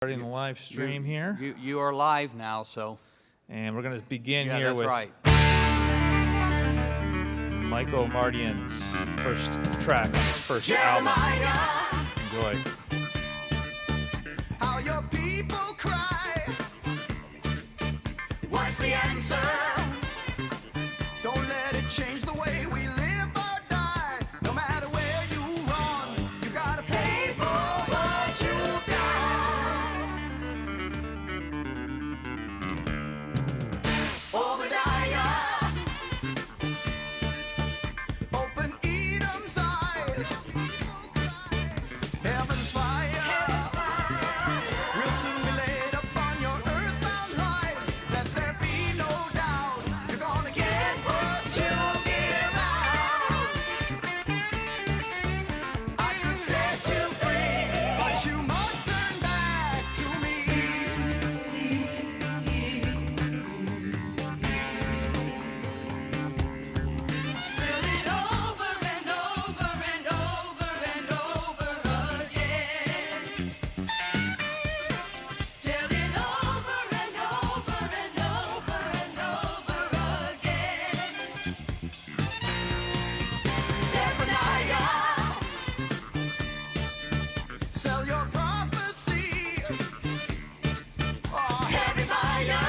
Starting the live stream here. You are live now, so. And we're going to begin Yeah, here that's with right. Michael Omartian's first track on his first album. Enjoy. How your people cry. What's the answer? Don't let it change the way we live or die. No matter where you run, you gotta pay for what you've done. Obadiah, open Edom's eyes. Heaven's fire will soon be laid upon your earthbound lives. Let there be no doubt you're gonna get what you give out. I could set you free, but you must turn back to me. Fill it over and over and over and over again. Tell it over and over and over and over again. Zephaniah, sell your prophecy. Oh, Jeremiah,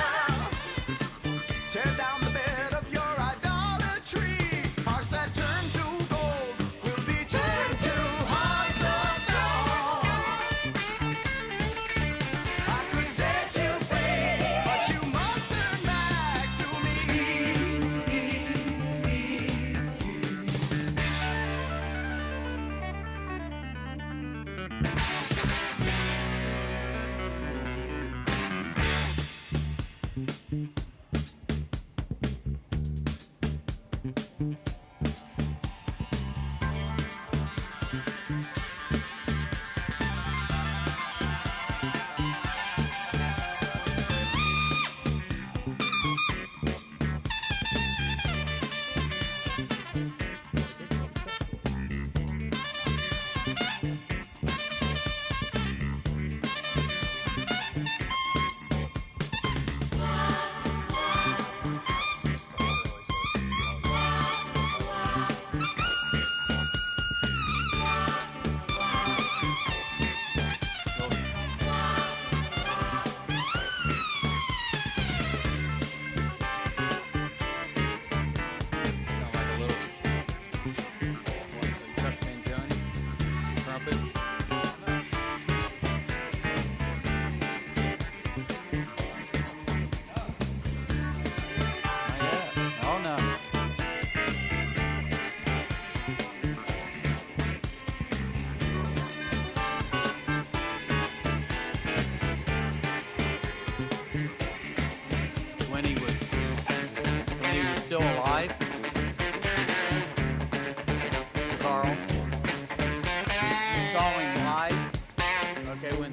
tear down the bed of your idolatry. Hearts that turn to gold will be turned to hearts of stone. I could set you free, but you must turn back to me. Sound like a little Chuck Mangione trumpet. Oh no. When he was still alive, Carl. You saw him live. Okay, when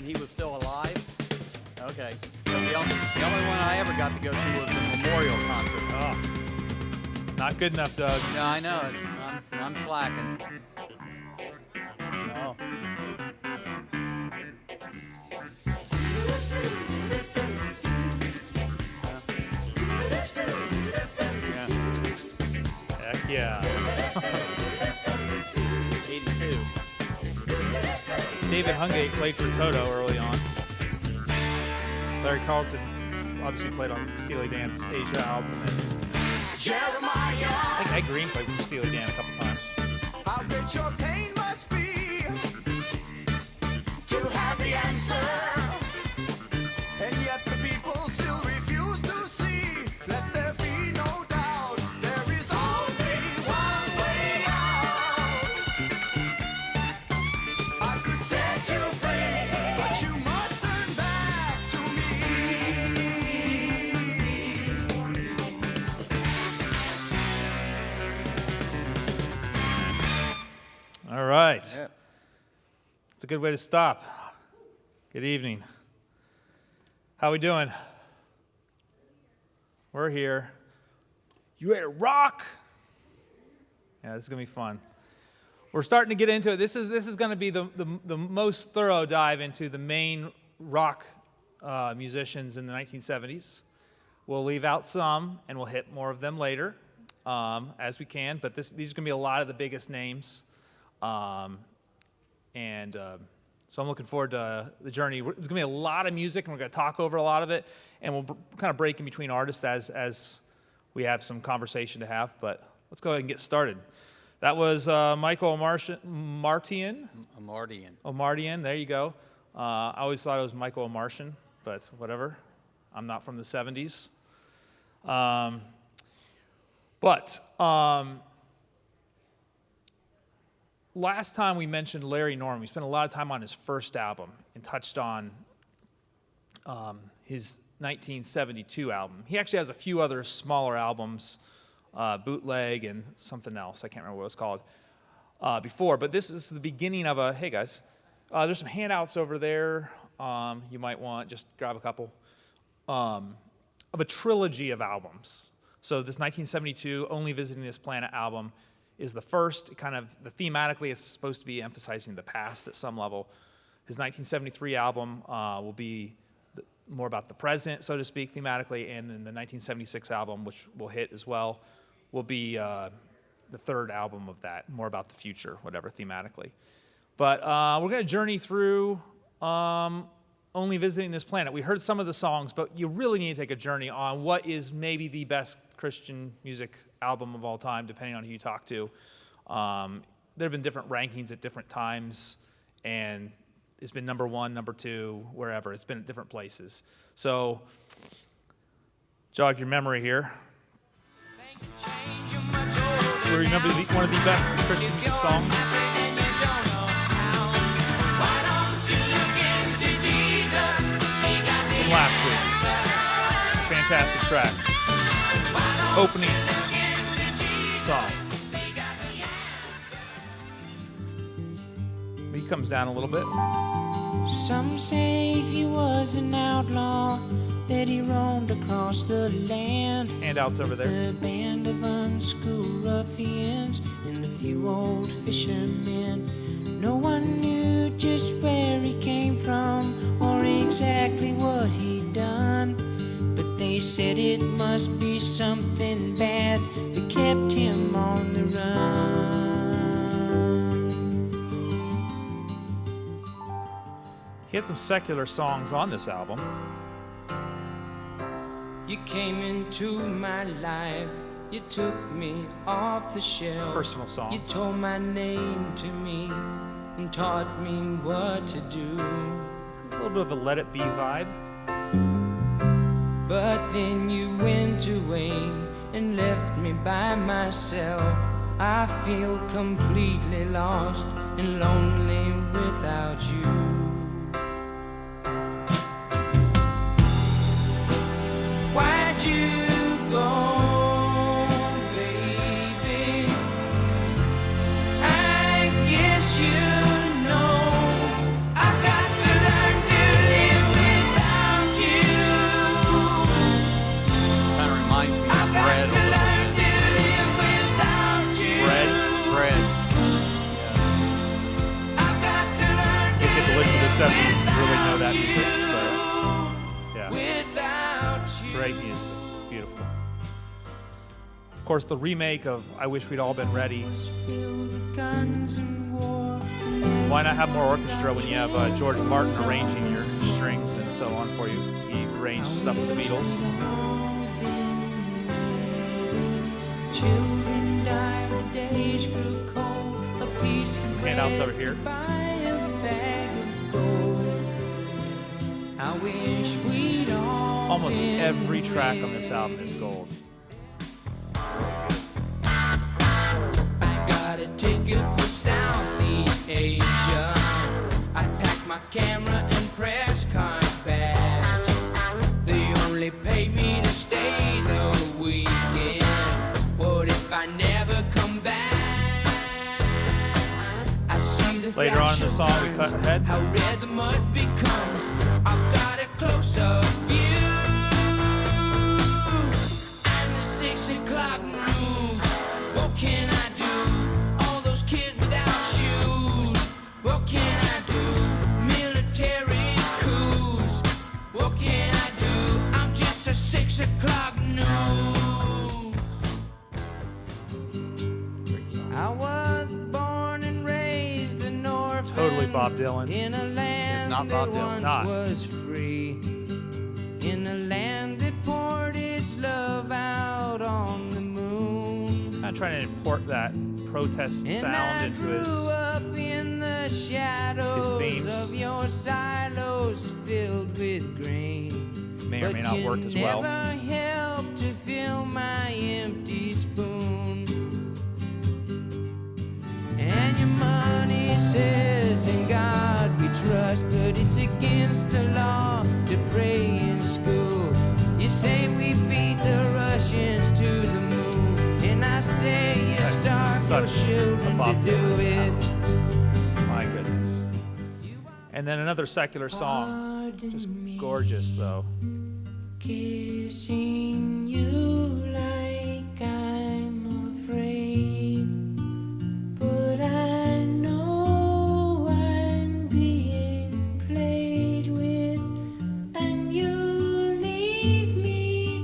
he was still alive. Okay. The only one I ever got to go to was the memorial concert. Oh, not good enough, Doug. Yeah, I know it. I'm slacking. Oh. Yeah. Heck yeah. 82. David Hungate played for Toto early on. Larry Carlton obviously played on Steely Dan's Asia album. And Jeremiah, I think Ed Green played with Steely Dan a couple times. how great your pain must be to have the answer, and yet the people still refuse to see. Let there be no doubt, there is only one way out. I could set you free, but you must turn back to me. All right. Yeah. It's a good way to stop. Good evening. How we doing? We're here. You ready to rock? Yeah, this is going to be fun. we're starting to get into it. This is going to be the most thorough dive into the main rock musicians in the 1970s. We'll leave out some, and we'll hit more of them later as we can. But these are going to be a lot of the biggest names, so I'm looking forward to the journey. There's going to be a lot of music, and we're going to talk over a lot of it, and we'll kind of break in between artists as we have some conversation to have. But let's go ahead and get started. That was Michael Omartian. Omartian, there you go. I always thought it was Michael Omartian, but whatever. I'm not from the 70s. Last time we mentioned Larry Norman, we spent a lot of time on his first album and touched on his 1972 album. He actually has a few other smaller albums, Bootleg and something else. I can't remember what it was called before, but this is the beginning of hey guys, there's some handouts over there. You might want, just grab a couple, of a trilogy of albums. So this 1972 Only Visiting This Planet album is the first, kind of, thematically it's supposed to be emphasizing the past at some level. His 1973 album will be more about the present, so to speak, thematically, and then the 1976 album, which we'll hit as well, will be the third album of that, more about the future, whatever, thematically. But we're going to journey through Only Visiting This Planet. We heard some of the songs, but you really need to take a journey on what is maybe the best Christian music album of all time, depending on who you talk to. There have been different rankings at different times, and it's been number one, number two, wherever. It's been at different places. So, jog your memory here. We remember one of the best Christian music songs. From last week. It's a fantastic track. Opening song. He comes down a little bit. Some say he was an outlaw, that he roamed across the land. Handouts over there. The band of unschooled ruffians and a few old fishermen. No one knew just where he came from or exactly what he'd done. But they said it must be something bad that kept him on the run. He had some secular songs on this album. You came into my life, you took me off the shelf. Personal song. You told my name to me and taught me what to do. It's a little bit of a Let It Be vibe. But then you went away and left me by myself. I feel completely lost and lonely without you. Why'd you go, baby? I guess you know I've got to learn to live without you. Kind of reminds me of I've got Bread to a little learn bit. to live without you. Bread. I've got to learn I guess you have to listen to the 70s to really know that music, but yeah, without you. great music, beautiful. Of course, the remake of I Wish We'd All Been Ready. Why not have more orchestra when you have George Martin arranging your strings and so on for you? He arranged stuff with the Beatles. Children died, the days grew cold. A piece of Some handouts over here. buy a bag of gold. I wish we'd all Almost been every track on this album is gold. I got a ticket for Southeast Asia. I packed my camera and press card badge. They only paid me to stay the weekend. What if I never come back? I see the Later on in the song, we cut ahead. how red the mud becomes. I've got a close-up view. And the 6 o'clock news. What can I do? All those kids without the 6 o'clock news. I was born and raised an orphan. Totally Bob Dylan. In a land It's not Bob that Dylan. once It's not. was free. In a land that poured its love out on the moon. Kind of trying to import that protest And sound I into grew his. up in the shadows themes. of your silos filled with grain. May or may not work as well. But you never helped to fill my empty spoon. And your money says in God we trust, but it's against the law to pray in school. You say we beat the Russians to the moon, and I say you That's start your such a children Bob to do Dylan it. sound. My goodness. And then another secular song. Just gorgeous, though. Kissing you like I'm afraid, but I know I'm being played with, and you leave me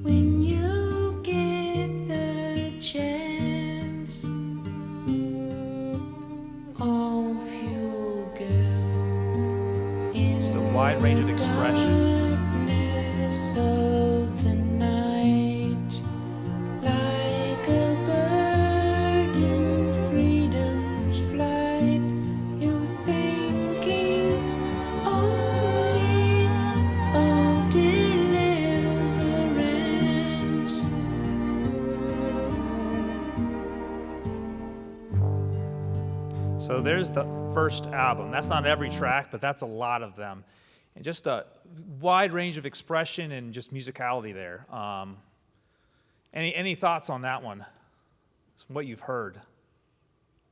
when you get the chance. Off you go. Just a wide range of expression. Of the night, like a bird in freedom's flight, you're thinking only of deliverance. So there's the first album. That's not every track, but that's a lot of them. And just a wide range of expression and just musicality there. Any thoughts on that one? From what you've heard. A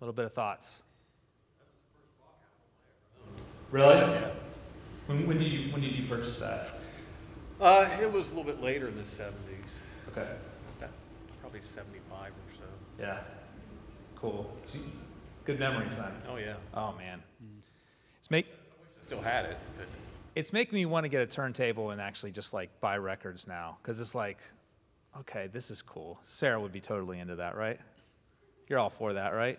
little bit of thoughts. Really? Yeah. When did you purchase that? It was a little bit later in the 70s, Okay. probably 75 or so. Yeah. Cool. Good memories then. Oh, yeah. Oh man. It's make I still had it, but it's making me want to get a turntable and actually just like buy records now, because it's like, okay, this is cool. Sarah would be totally into that, right? You're all for that, right?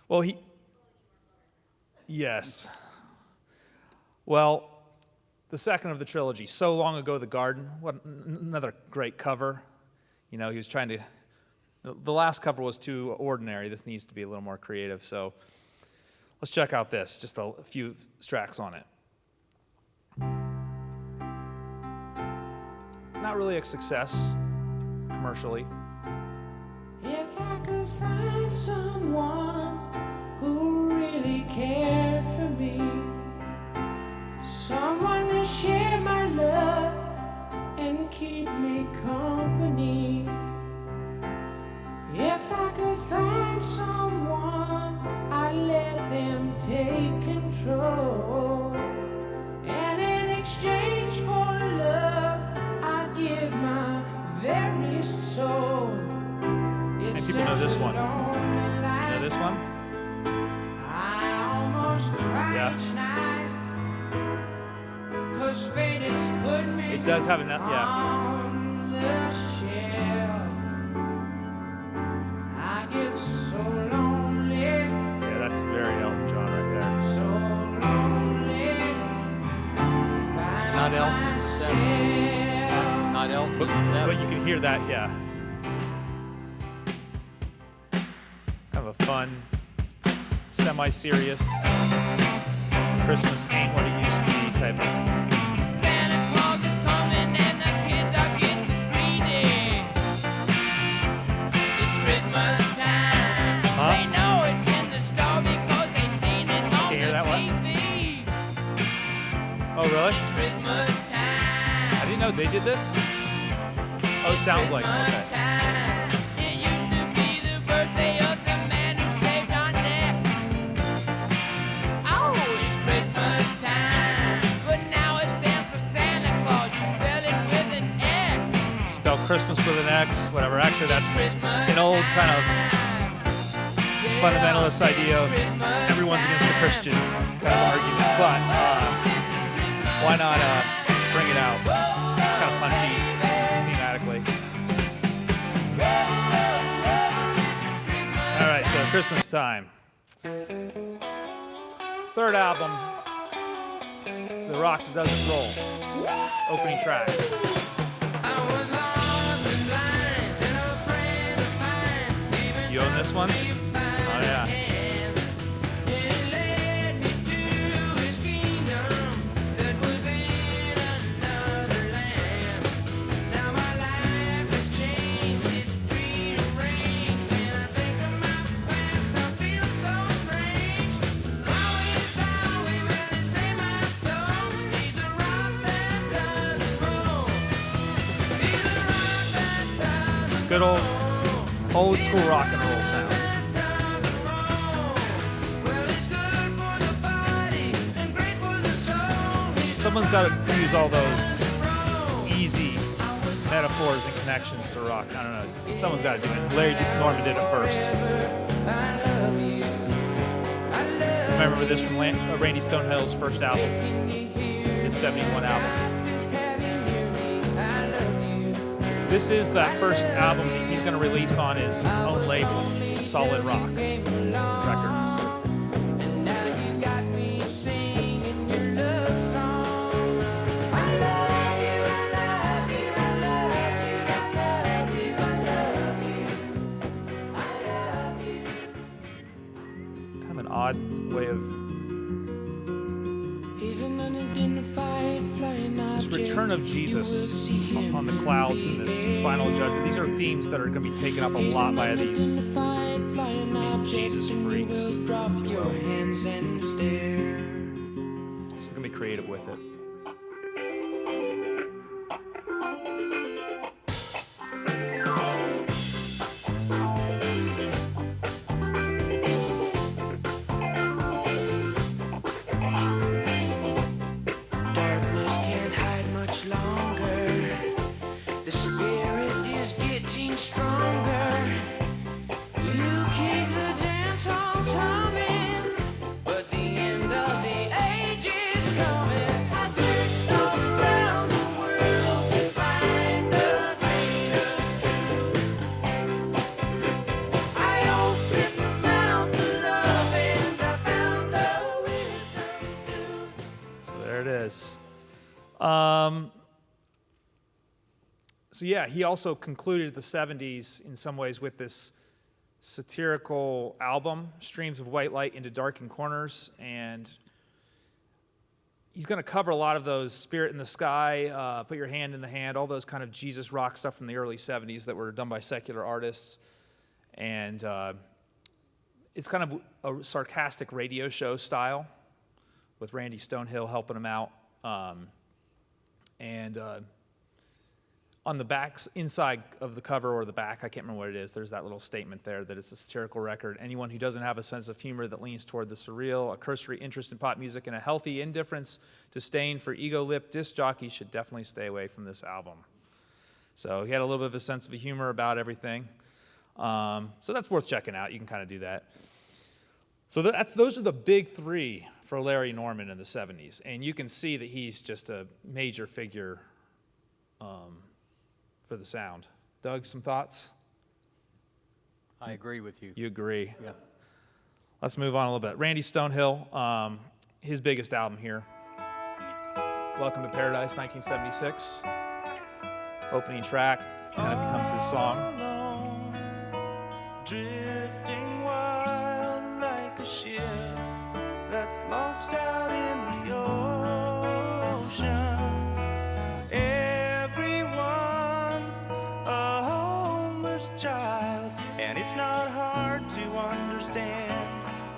Well, yes. Well, the second of the trilogy, So Long Ago the Garden, what another great cover. You know, he was trying to, the last cover was too ordinary. This needs to be a little more creative. So let's check out this, just a few tracks on it. Not really a success commercially. If I could find someone who really cared for me, someone to share my love and keep me company. If I could find someone, I'd let them take control. And in exchange for love, I'd give my very soul. And people know this one. You know this one? I almost cried Yeah. each night, 'cause fate has put me It does have enough, yeah. on the shelf. I get so lonely, Yeah, that's very Elton John right so lonely by Not Elton, myself. not Elton. there. But you can hear that, yeah. Kind of a fun, semi-serious, Christmas ain't what it used to be type of. Santa Claus is coming and the kids are getting greedy. It's Christmas time. Huh? They know it's in the store because they've seen it on hear the that one? TV. Oh, really? It's Christmas time. I didn't know they did this. Oh, it sounds like Christmas okay. time. It used to be the birthday of the man who saved our necks. Oh, it's Christmas time. But now it stands for Santa Claus. You spell it with an X. Spell Christmas with an X, whatever. Actually, that's Christmas an old kind of Yeah, fundamentalist idea of it's Christmas everyone's against the time. Christians kind of argument. But why not bring it out? Kind of punchy thematically. All right, so Christmas time. Third album, The Rock That Doesn't Roll. Opening track. You own this one? Oh yeah. Good old school rock and roll sound. Someone's got to use all those easy metaphors and connections to rock. I don't know. Someone's got to do it. Larry Norman did it first. Remember this from Randy Stonehill's first album, his '71 album. This is that first album that he's going to release on his own label, Solid Rock Records. Kind of an odd way of... This return of Jesus on the clouds in this final judgment. These are themes that are going to be taken up a lot by these Jesus freaks, if you will. So we're going to be creative with it. So yeah, he also concluded the 70s in some ways with this satirical album, Streams of White Light into Darkened Corners, and he's going to cover a lot of those Spirit in the Sky, Put Your Hand in the Hand, all those kind of Jesus rock stuff from the early 70s that were done by secular artists. And it's kind of a sarcastic radio show style with Randy Stonehill helping him out. On the back, inside of the cover or the back, I can't remember what it is, there's that little statement there that it's a satirical record. Anyone who doesn't have a sense of humor that leans toward the surreal, a cursory interest in pop music, and a healthy indifference disdain for ego-lipped disc jockeys should definitely stay away from this album. So he had a little bit of a sense of humor about everything. So that's worth checking out. You can kind of do that. So those are the big three for Larry Norman in the 70s. And you can see that he's just a major figure for the sound. Doug, some thoughts? I agree with you. You agree? Yeah. Let's move on a little bit. Randy Stonehill, his biggest album here. Welcome to Paradise, 1976. Opening track, kind of becomes his song. Drifting wild like a ship that's lost out in the ocean. Everyone's a homeless child, and it's not hard to understand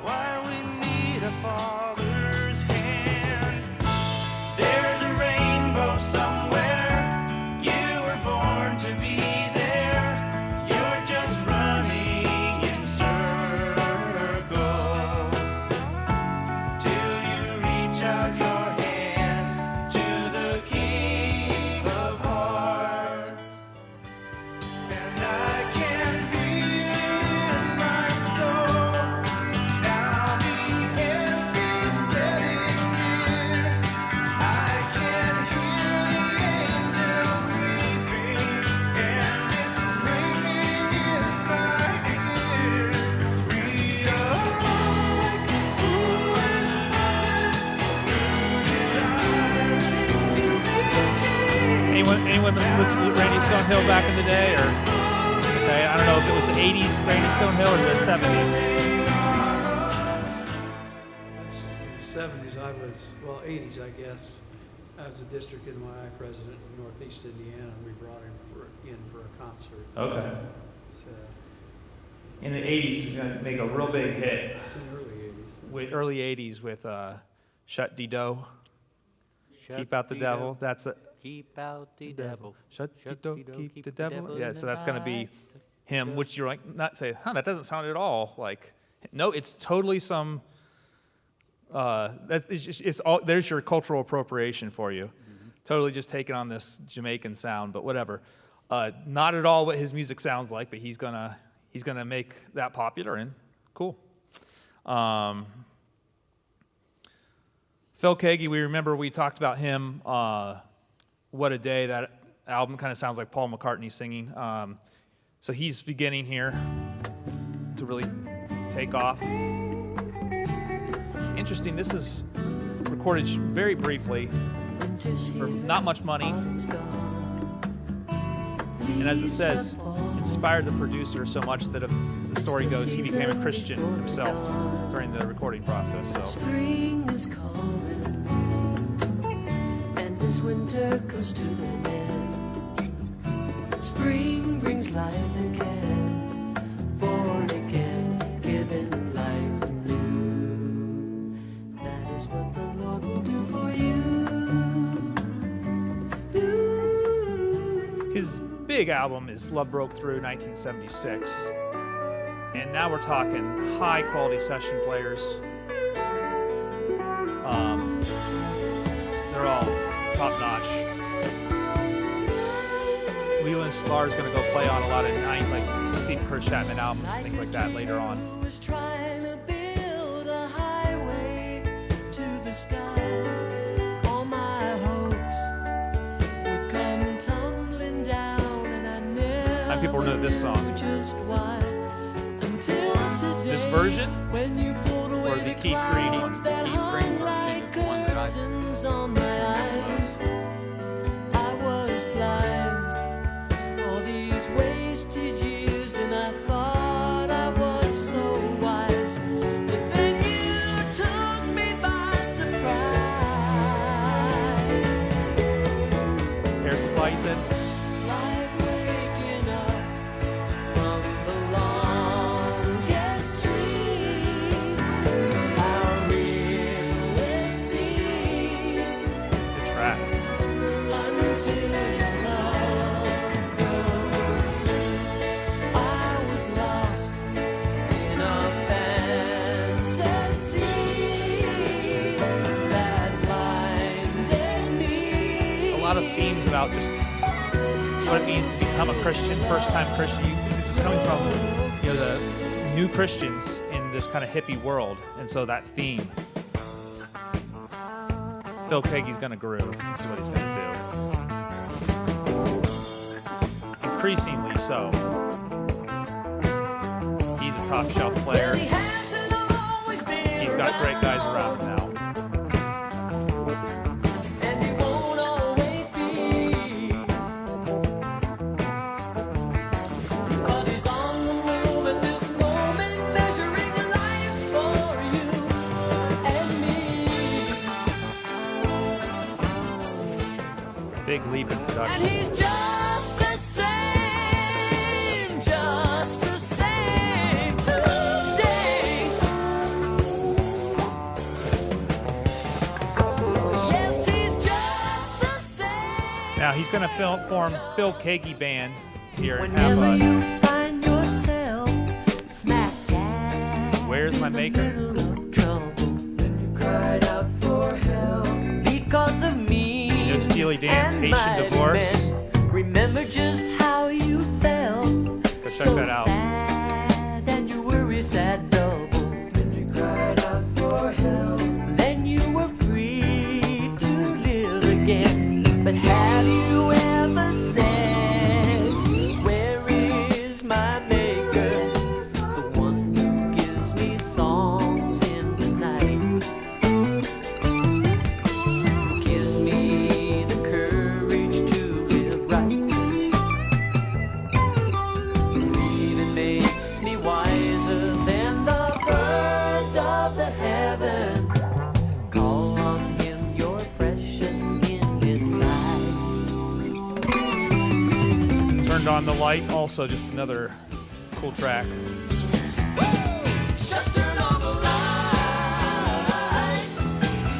why we need a father's hand. There's a rainbow somewhere, you were born to be there. Anyone listen to Randy Stonehill back in the day, or okay? I don't know if it was the '80s Randy Stonehill or the '70s. In the 70s, I was, well, 80s, I guess. I was a district NYI president in Northeast Indiana, and we brought him in for a concert. Okay. So, In the '80s, he's gonna make a real big hit. in the early 80s. With early '80s with "Shut de Do." Keep out the devil. That's it. Keep out the devil. Shut the door, keep the devil. Yeah, so that's going to be him, which you're like, not say, that doesn't sound at all like, no, it's totally some, it's all, there's your cultural appropriation for you. Totally just taking on this Jamaican sound, but whatever. Not at all what his music sounds like, but he's gonna make that popular, and cool. Phil Keaggy, we talked about him, What a Day. That album kind of sounds like Paul McCartney singing. So he's beginning here to really take off. Interesting, this is recorded very briefly for not much money. And as it says, inspired the producer so much that if the story goes, he became a Christian himself during the recording process. So. Spring is calling, and this winter comes to an end. Spring brings life again, born again, given life new. That is what the Lord will do for you. His big album is Love Broke Through, 1976. And now we're talking high quality session players. They're all top notch. Leland Sklar is going to go play on a lot of like Steve Kerr Chapman albums and things like that later on. Was trying to build a highway to the sky. All my hopes would come tumbling down, and I never And people know this song. just why. Until today, This version, when you pulled away or the Keith Green clouds that Keith hung Green like version, one that I- curtains on my eyes, I was blind all these wasted years, and I thought I was so wise. But then you took me by surprise. Air Supply, you said? Like waking up from the longest dream. How real it seemed Good track. until your love broke through. I was lost in a fantasy that blinded me. A lot of themes about just what it means to become a Christian, first-time Christian. This is coming from, the new Christians in this kind of hippie world, and so that theme. Phil Keaggy's gonna groove. That's what he's gonna do. Increasingly so. He's a top shelf player. He hasn't always been He's got great guys around him now. and he won't always be. But he's on the move at this moment, measuring life for you and me. Big leap in And production. he's just the same today. Yes, he's just the same. Now he's gonna form Phil Keaggy Band here and Whenever have you find yourself smack dab Where's My in the Maker? middle of trouble, and you cried out for help because of me. Steely Dan's and Haitian mighty Divorce. men. Remember just how you felt. Go check So that out. sad, and you worry sad double. When you cried out for help, then you were free to live again. But have you ever said, where is my maker? The one who gives me songs in the night, who gives me the courage to live Turned On the Light, also just another cool track. Just turn on the light.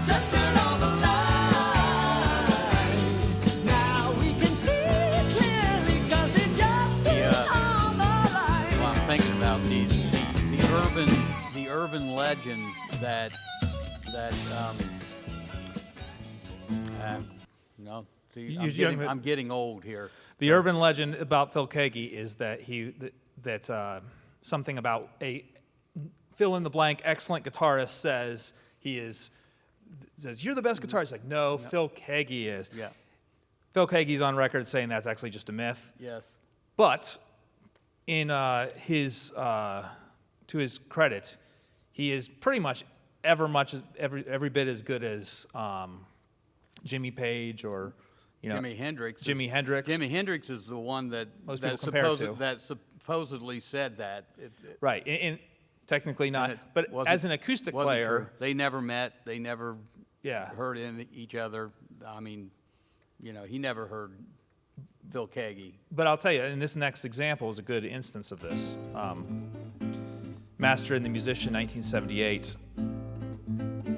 Just turn on the light. Now we can see clearly 'cause it just turned on the light. Well, I'm thinking about the urban legend that no, see, I'm getting old here. The urban legend about Phil Keaggy is that something about a fill in the blank excellent guitarist says you're the best guitarist. Like, no, Phil Keaggy is. Yeah. Phil Keaggy's on record saying that's actually just a myth. Yes. But in to his credit, he is pretty much every bit as good as Jimmy Page or Jimi Hendrix. Jimi Hendrix. Jimi Hendrix is the one that Most people compare it to. that supposedly said that. Right, and technically not, And it but wasn't- as an acoustic wasn't player, true. They never met. They never yeah, heard each other. I mean, he never heard Phil Keaggy. but I'll tell you, and this next example is a good instance of this. Master and the Musician, 1978.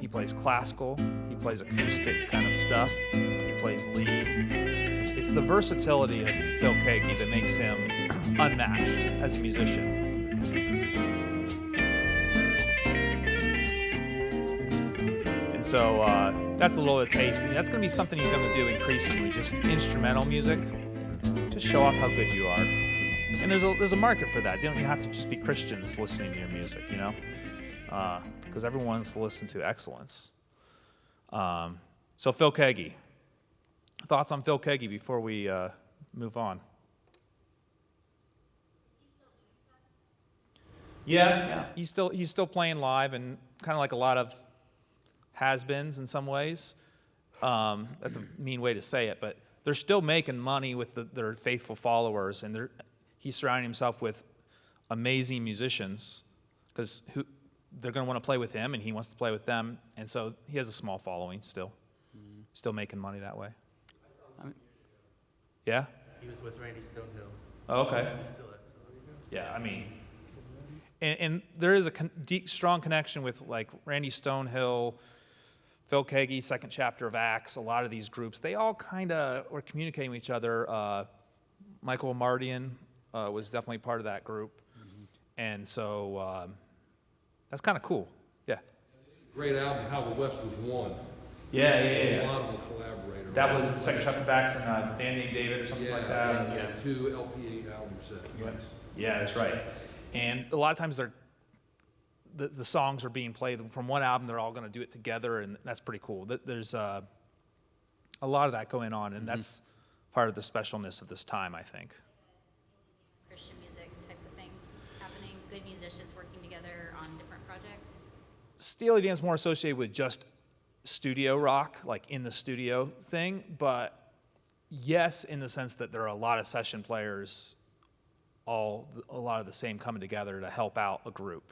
He plays classical, he plays acoustic kind of stuff, he plays lead. It's the versatility of Phil Keaggy that makes him unmatched as a musician. And so that's a little bit of taste. And that's going to be something you're going to do increasingly, just instrumental music. Just show off how good you are. And there's a market for that. You don't have to just be Christians listening to your music, because everyone wants to listen to excellence. So Phil Keaggy. Thoughts on Phil Keaggy before we move on? Yeah, he's still playing live, and kind of like a lot of has-beens in some ways. That's a mean way to say it, but they're still making money with their faithful followers, and he's surrounding himself with amazing musicians because they're going to want to play with him, and he wants to play with them, and so he has a small following still. Still making money that way. Yeah? He was with Randy Stonehill. Oh, okay. He's still at. Yeah, I mean, and there is a deep, strong connection with like Randy Stonehill, Phil Keaggy, Second Chapter of Acts, a lot of these groups. They all kind of were communicating with each other. Michael Omartian was definitely part of that group. And so that's kind of cool. Yeah. Great album, How the West Was Won. Yeah. A lot of them collaborated. That was the Second Chapter of Acts and Dan named David or something like that. Yeah, 2 LP album set. Yes. Yeah, that's right. And a lot of times the songs are being played from one album. They're all going to do it together, and that's pretty cool. There's a lot of that going on, and that's part of the specialness of this time, I think. Christian music type of thing happening, good musicians working together on different projects. Steely Dan's more associated with just studio rock, like in the studio thing, but yes, in the sense that there are a lot of session players, a lot of the same coming together to help out a group.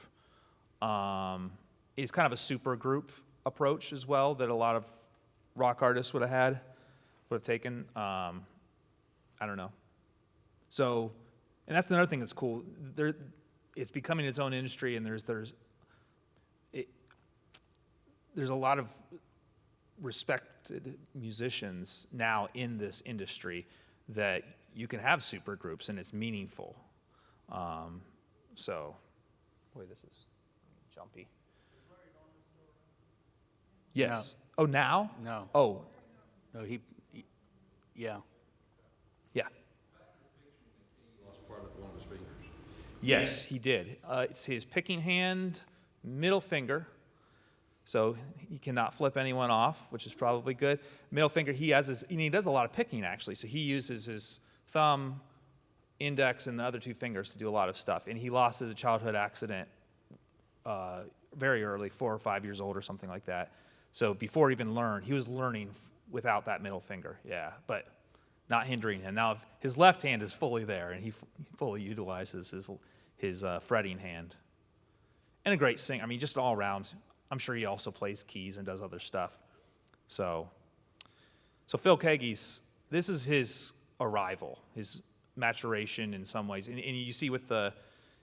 It's kind of a super group approach as well that a lot of rock artists would have taken. I don't know. So, and that's another thing that's cool. It's becoming its own industry, and there's a lot of respected musicians now in this industry that you can have super groups and it's meaningful. So, boy, this is jumpy. Yes. Oh, now? No. Oh, No, yeah. yeah. He lost part of one of his fingers. Yes, he did. It's his picking hand, middle finger. So he cannot flip anyone off, which is probably good. Middle finger, he does a lot of picking actually. So he uses his thumb, index, and the other 2 fingers to do a lot of stuff. And he lost as a childhood accident very early, 4 or 5 years old or something like that. So before he even learned, he was learning without that middle finger. Yeah, but not hindering him. Now his left hand is fully there, and he fully utilizes his fretting hand. And a great singer. I mean, just all around. I'm sure he also plays keys and does other stuff. So Phil Keaggy's, this is his arrival, his maturation in some ways. And you see with the,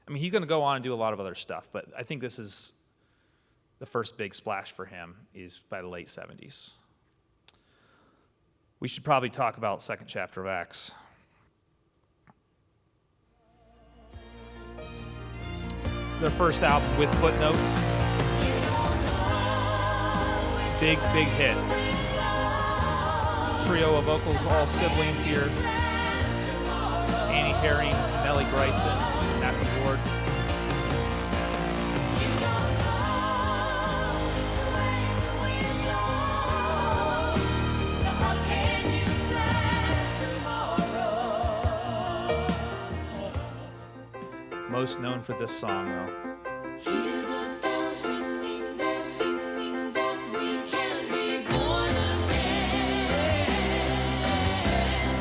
I mean, he's going to go on and do a lot of other stuff, but I think this is the first big splash for him is by the late 70s. We should probably talk about second chapter of Acts. Their first album with footnotes. Big hit. Trio of vocals, all siblings here. Annie Herring, Nellie Bryson, Matthew Ward. Most known for this song, though.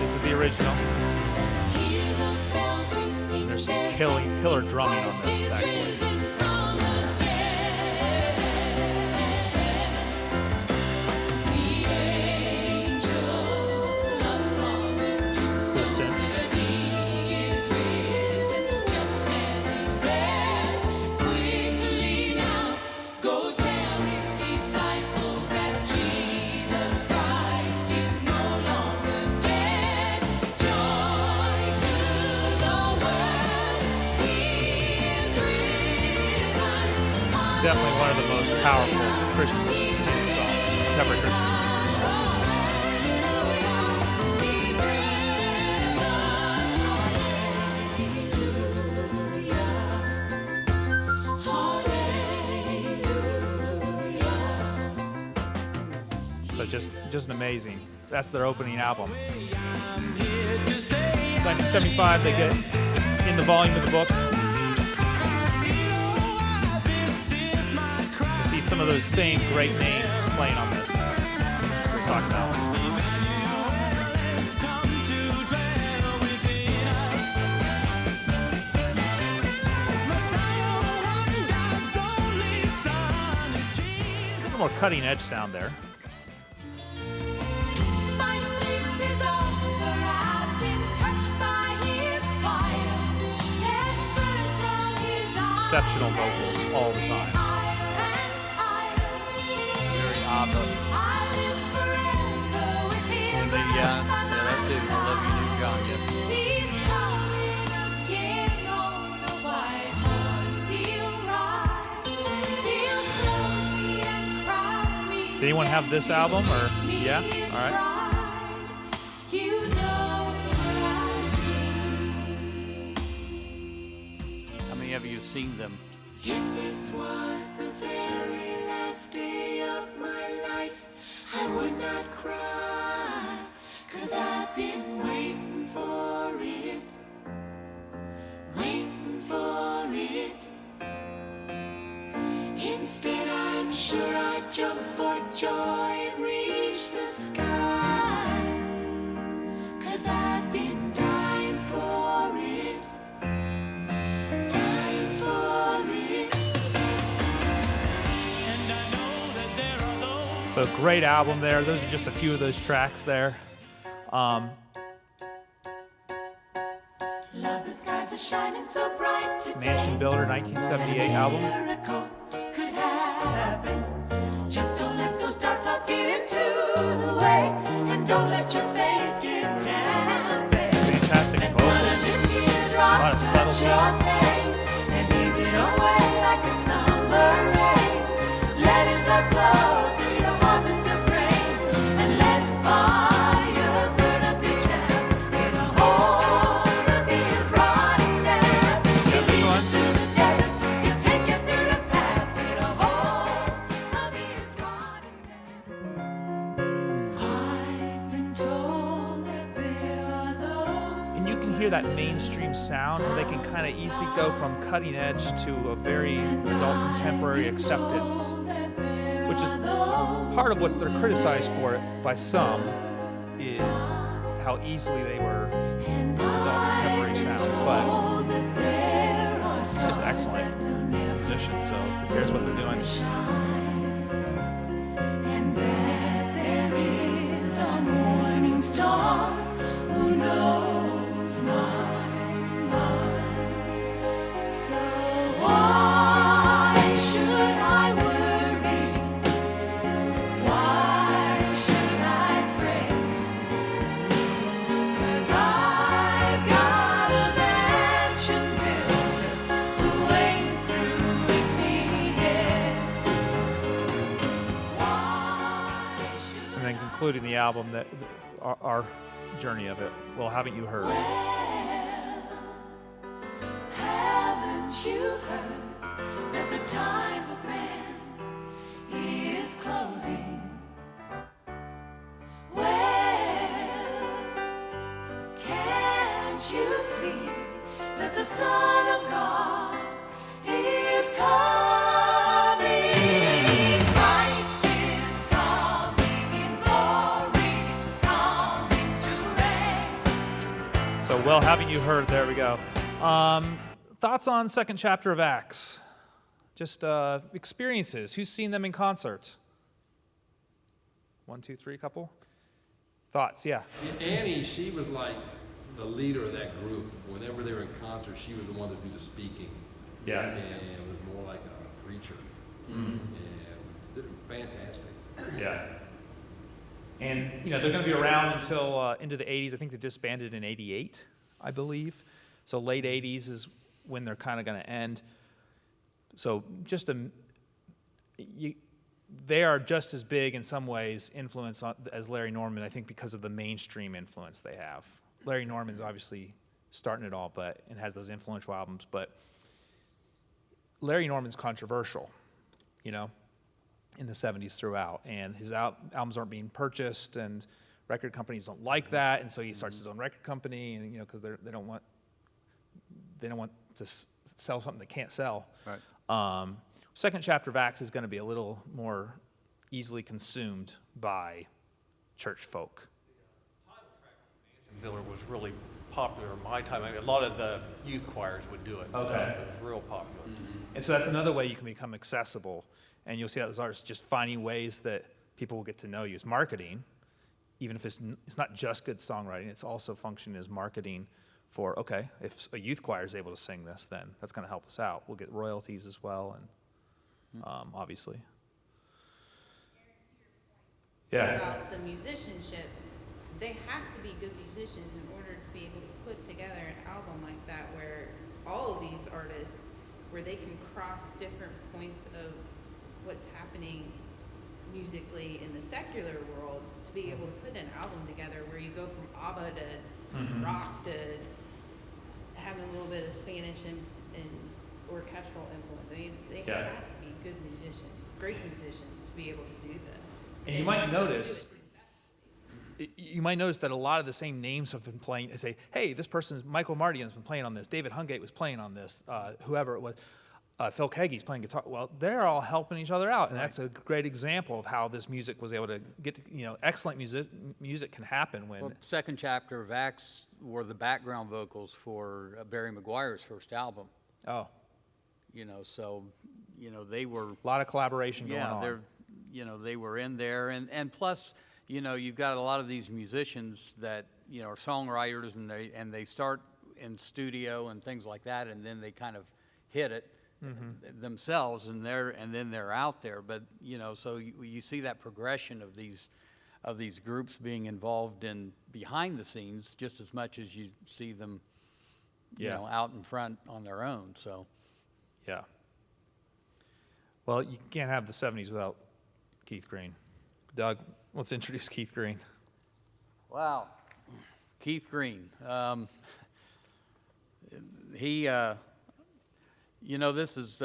This is the original. There's some killer drumming on this, actually. Cool synth. Definitely one of the most powerful Christian music songs, contemporary Christian music songs. So just amazing. That's their opening album. 1975, they get in the volume of the book. See some of those same great names playing on this. We're talking about. A little more cutting edge sound there. Exceptional vocals all the time. Yeah, that's it. Love you, New John. Did anyone have this album or yeah? All right. How many of you have seen them? If this was the very last day of my life, I would not cry, 'cause I've been waiting for it, waiting for it. Instead, I'm sure I'd jump for joy and reach the sky, 'cause I've been dying for it, dying for it. And I know that there are those. So great album there. Those are just a few of those tracks there. Love, the skies are shining so bright today. Mansion Builder, 1978 album. Miracle could happen. Just don't let those dark clouds get into the way, and don't let your faith get dampened. Fantastic vocals. A lot of subtlety. And ease it away like a summer rain. Let his love flow through your harvest of grain, and let his fire burn up your chaff. Get a hold of his rod and staff. He'll lead you through the desert, he'll take you through the paths. Get a hold of his rod and staff. I've been told that there are those. And you can hear that mainstream sound where they can kind of easily go from cutting edge to a very adult contemporary acceptance, which is part of what they're criticized for by some, is how easily they were adult contemporary sound. But it's just excellent musicians, so who cares what they're doing? And that there is a morning star who knows lose my mind. So why should I worry? Why should I fret? 'Cause I've got a mansion builder who ain't through with me yet. Why should And then concluding the album, that our journey of it. Well, haven't you heard? Haven't you heard that the time of man is closing? Well, can't you see that the Son of God is coming? Christ is coming in glory, coming to reign. So, well, haven't you heard? There we go. Thoughts on second chapter of Acts? Just experiences. Who's seen them in concert? 1, 2, 3, couple. Thoughts? Yeah. Annie, she was like the leader of that group. Whenever they were in concert, she was the one to do the speaking. Yeah. And it was more like a preacher. And they're fantastic. Yeah. And they're going to be around until into the 80s. I think they disbanded in 88, I believe. So late 80s is when they're kind of going to end. So just they are just as big in some ways influence as Larry Norman, I think, because of the mainstream influence they have. Larry Norman's obviously starting it all, and has those influential albums. But Larry Norman's controversial, in the 70s throughout, and his albums aren't being purchased, and record companies don't like that, and so he starts his own record company, and because they don't want to sell something they can't sell. Right. Second chapter of Acts is going to be a little more easily consumed by church folk. Miller was really popular in my time. I mean, a lot of the youth choirs would do it. So Okay. it was real popular. And so that's another way you can become accessible, and you'll see how those artists just finding ways that people will get to know you. It's marketing, even if it's not just good songwriting, it's also functioning as marketing for, okay, if a youth choir is able to sing this, then that's going to help us out. We'll get royalties as well, and obviously. Yeah. About the musicianship, they have to be good musicians in order to be able to put together an album like that, where all of these artists, where they can cross different points of what's happening musically in the secular world, to be able to put an album together where you go from ABBA to rock to having a little bit of Spanish and orchestral influence. I mean, they Yeah. have to be good musicians, great musicians, to be able to do this. And you might notice that a lot of the same names have been playing. They say, hey, this person's Michael Omartian's been playing on this. David Hungate was playing on this. Whoever it was. Phil Keaggy's playing guitar. Well, they're all helping each other out, and that's a great example of how this music was able to get to, excellent music can happen when. Well, second chapter of Acts were the background vocals for Barry McGuire's first album. Oh, So, they were. a lot of collaboration going on. They were in there, and plus, you've got a lot of these musicians that are songwriters, and they start in studio and things like that, and then they kind of hit it themselves, and then they're out there. But so you see that progression of these groups being involved in behind the scenes just as much as you see them, out in front on their own. So. Yeah. Well, you can't have the 70s without Keith Green. Doug, let's introduce Keith Green. Wow. Keith Green. He, this is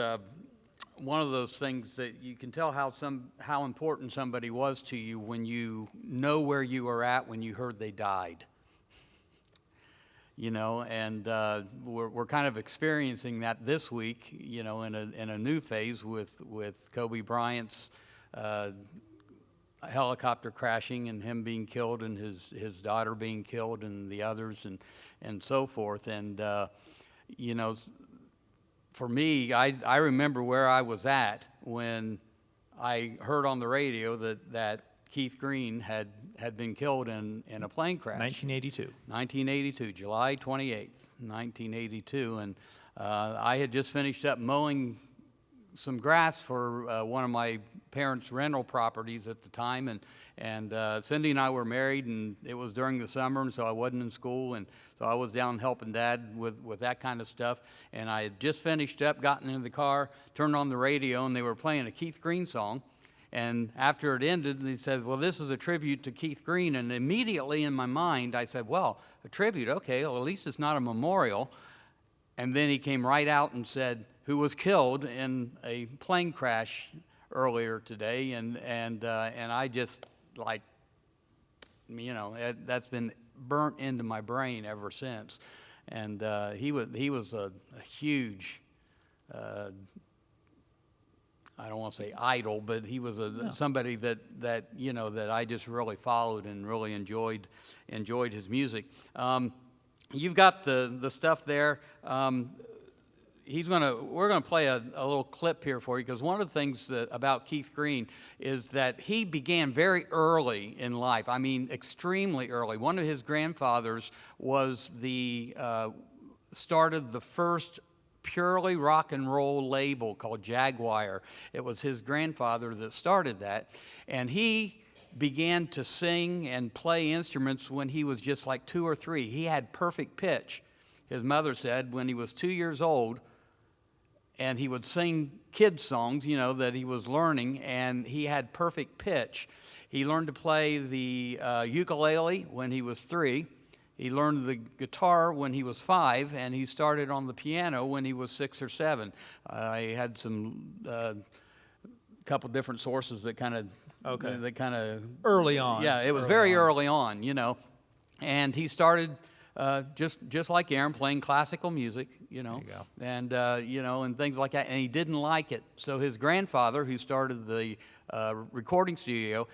one of those things that you can tell how important somebody was to you when you know where you were at when you heard they died. And we're kind of experiencing that this week, in a new phase with Kobe Bryant's helicopter crashing and him being killed and his daughter being killed and the others and so forth. And, for me, I remember where I was at when I heard on the radio that Keith Green had had been killed in a plane crash. 1982. 1982, July 28th, 1982. And I had just finished up mowing some grass for one of my parents' rental properties at the time. And Cindy and I were married, and it was during the summer, and so I wasn't in school. And so I was down helping Dad with that kind of stuff. And I had just finished up, gotten into the car, turned on the radio, and they were playing a Keith Green song. And after it ended, they said, well, this is a tribute to Keith Green. And immediately in my mind, I said, well, a tribute, okay, well, at least it's not a memorial. And then he came right out and said, who was killed in a plane crash earlier today. And I just, like, you know, that's been burnt into my brain ever since. And he was a huge, I don't want to say idol, but he was somebody that you know, that I just really followed and really enjoyed his music. You've got the stuff there. We're gonna play a little clip here for you, because one of the things about Keith Green is that he began very early in life. I mean, extremely early. One of his grandfathers was started the first purely rock and roll label called Jaguar. It was his grandfather that started that, and he began to sing and play instruments when he was just like 2 or 3. He had perfect pitch. His mother said when he was 2 years old, and he would sing kids songs, you know, that he was learning, and he had perfect pitch. He learned to play the ukulele when he was 3. He learned the guitar when he was 5, and he started on the piano when he was 6 or 7. I had some couple different sources that kind of early on. Yeah, it was very early on, you know. And he started just like Aaron, playing classical music, you know, and you know, and things like that. And he didn't like it, so his grandfather, who started the recording studio,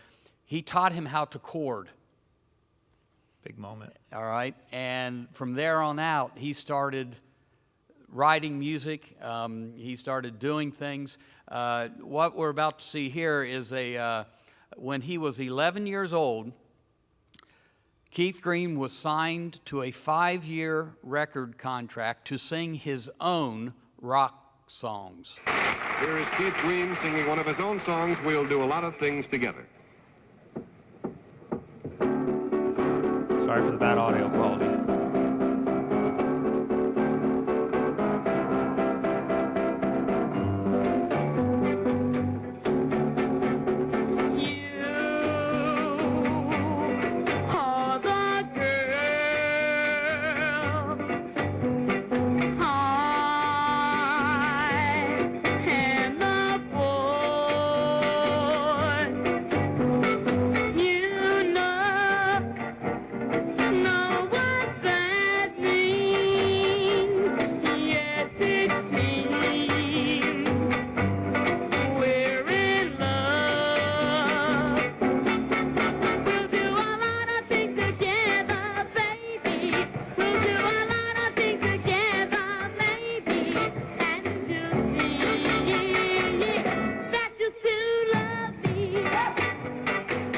he taught him how to chord. Big moment. All right, and from there on out, he started writing music. He started doing things. What we're about to see here is when he was 11 years old, Keith Green was signed to a 5-year record contract to sing his own rock songs. Here is Keith Green singing one of his own songs, We'll Do a Lot of Things Together. Sorry for the bad audio quality.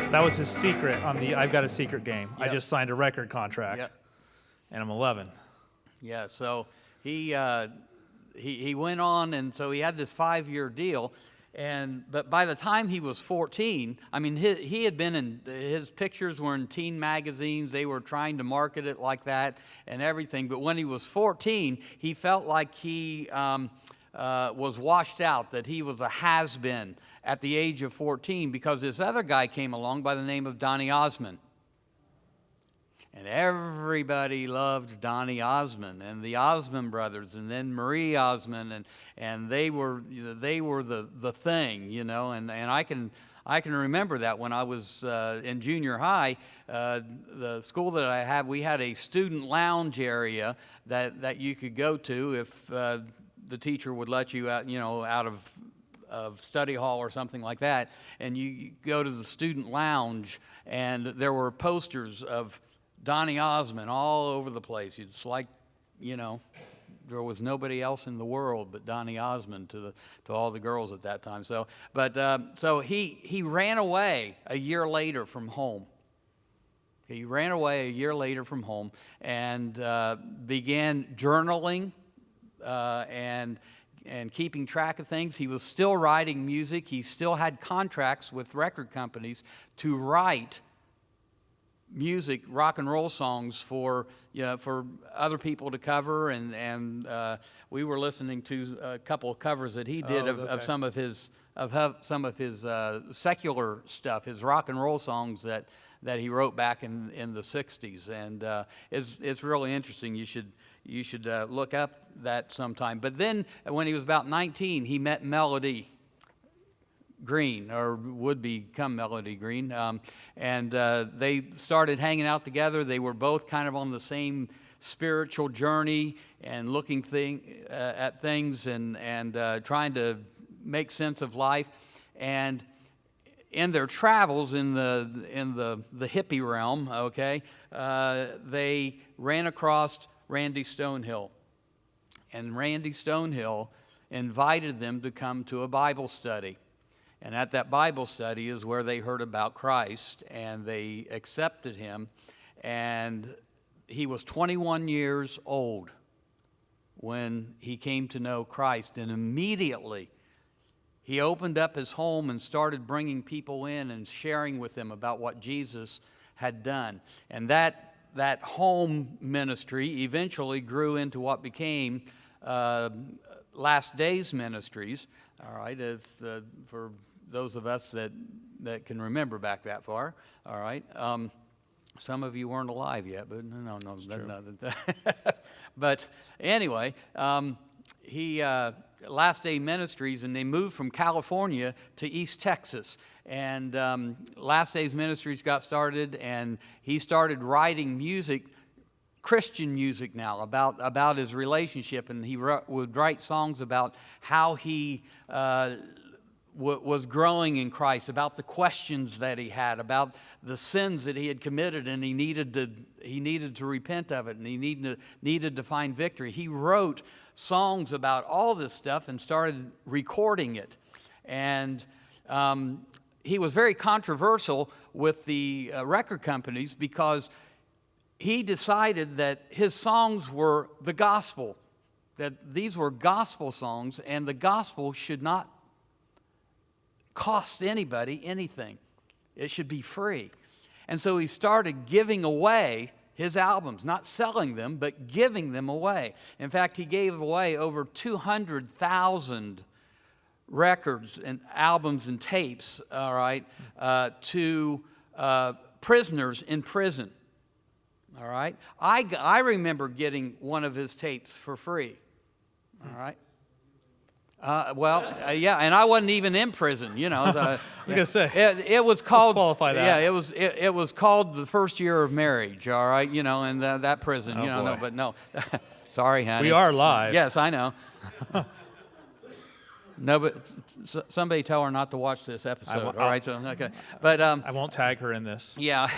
That was his secret on the I've Got a Secret game. Yep. I just signed a record contract, and I'm 11. Yeah, so he went on, and so he had this 5-year deal, but by the time he was 14, I mean, he had been his pictures were in teen magazines. They were trying to market it like that and everything. But when he was 14, he felt like he was washed out, that he was a has-been at the age of 14, because this other guy came along by the name of Donny Osmond. And everybody loved Donny Osmond and the Osmond brothers, and then Marie Osmond, and they were the thing, you know. And I can remember that when I was in junior high, the school that I had, we had a student lounge area that you could go to if the teacher would let you out, you know, out of study hall or something like that, and you go to the student lounge, and there were posters of Donny Osmond all over the place. It's like, you know, there was nobody else in the world but Donny Osmond to all the girls at that time. So he ran away a year later from home, He ran away a year later from home and began journaling and keeping track of things. He was still writing music. He still had contracts with record companies to write music, rock and roll songs for other people to cover, and we were listening to a couple of covers that he did of some of his secular stuff, his rock and roll songs that he wrote back in the 60s, and it's really interesting. You should look up that sometime. But then when he was about 19, he met Melody Green, or would become Melody Green, and they started hanging out together. They were both kind of on the same spiritual journey and looking at things and trying to make sense of life. And in their travels in the hippie realm, they ran across Randy Stonehill, and Randy Stonehill invited them to come to a Bible study. And at that Bible study is where they heard about Christ, and they accepted him. And he was 21 years old when he came to know Christ. And immediately he opened up his home and started bringing people in and sharing with them about what Jesus had done. And that home ministry eventually grew into what became Last Days Ministries. All right, for those of us that can remember back that far. All right, some of you weren't alive yet, but no. But anyway, he Last Day Ministries, and they moved from California to East Texas. And Last Days Ministries got started, and he started writing music, Christian music now, about his relationship. And he would write songs about how he was growing in Christ, about the questions that he had, about the sins that he had committed, and he needed to repent of it, and he needed to find victory. He wrote songs about all this stuff and started recording it. And he was very controversial with the record companies because he decided that his songs were the gospel, that these were gospel songs, and the gospel should not cost anybody anything. It should be free. And so he started giving away his albums, not selling them, but giving them away. In fact, he gave away over 200,000 records and albums and tapes, all right, to prisoners in prison. All right. I remember getting one of his tapes for free. All right. Yeah, and I wasn't even in prison, you know. I was gonna say it was called. Let's qualify that. Yeah, it was called the first year of marriage. All right, you know, in that prison, Oh, you know. boy. No, but no, sorry, honey. We are live. Yes, I know. No, but somebody tell her not to watch this episode. All right, so okay, but I won't tag her in this. yeah.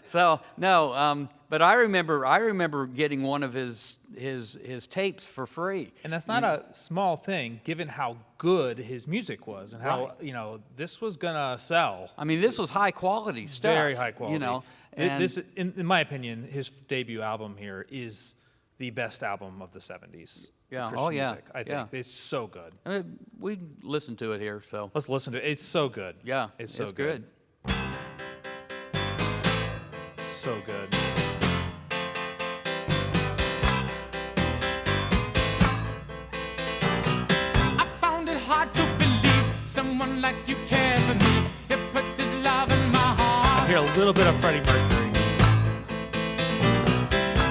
So no, but I remember getting one of his tapes for free. And that's not a small thing, given how good his music was and how this was gonna sell. I mean, this was high quality stuff. Very high quality. You know, this, in my opinion, his debut album here is the best album of the '70s. Yeah. Christian Yeah. music. I think it's so good. We listened to it here, so Let's listen to it. It's so good. yeah, it's so good. So good. I found it hard to believe someone like you cared for me. You put this love in my heart. I hear a little bit of Freddie Mercury.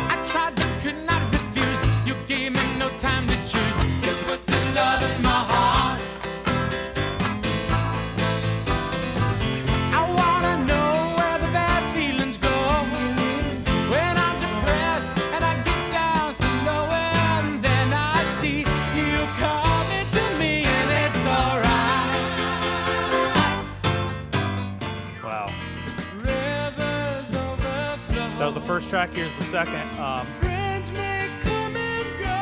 I tried but could not refuse. You gave me no time to choose. You put this love in my heart. I wanna know where the bad feelings go. When I'm depressed and I get down so low, and then I see you coming to me, and it's alright. Wow. Rivers overflow. That was the first track. Here's the second. Friends may come and go,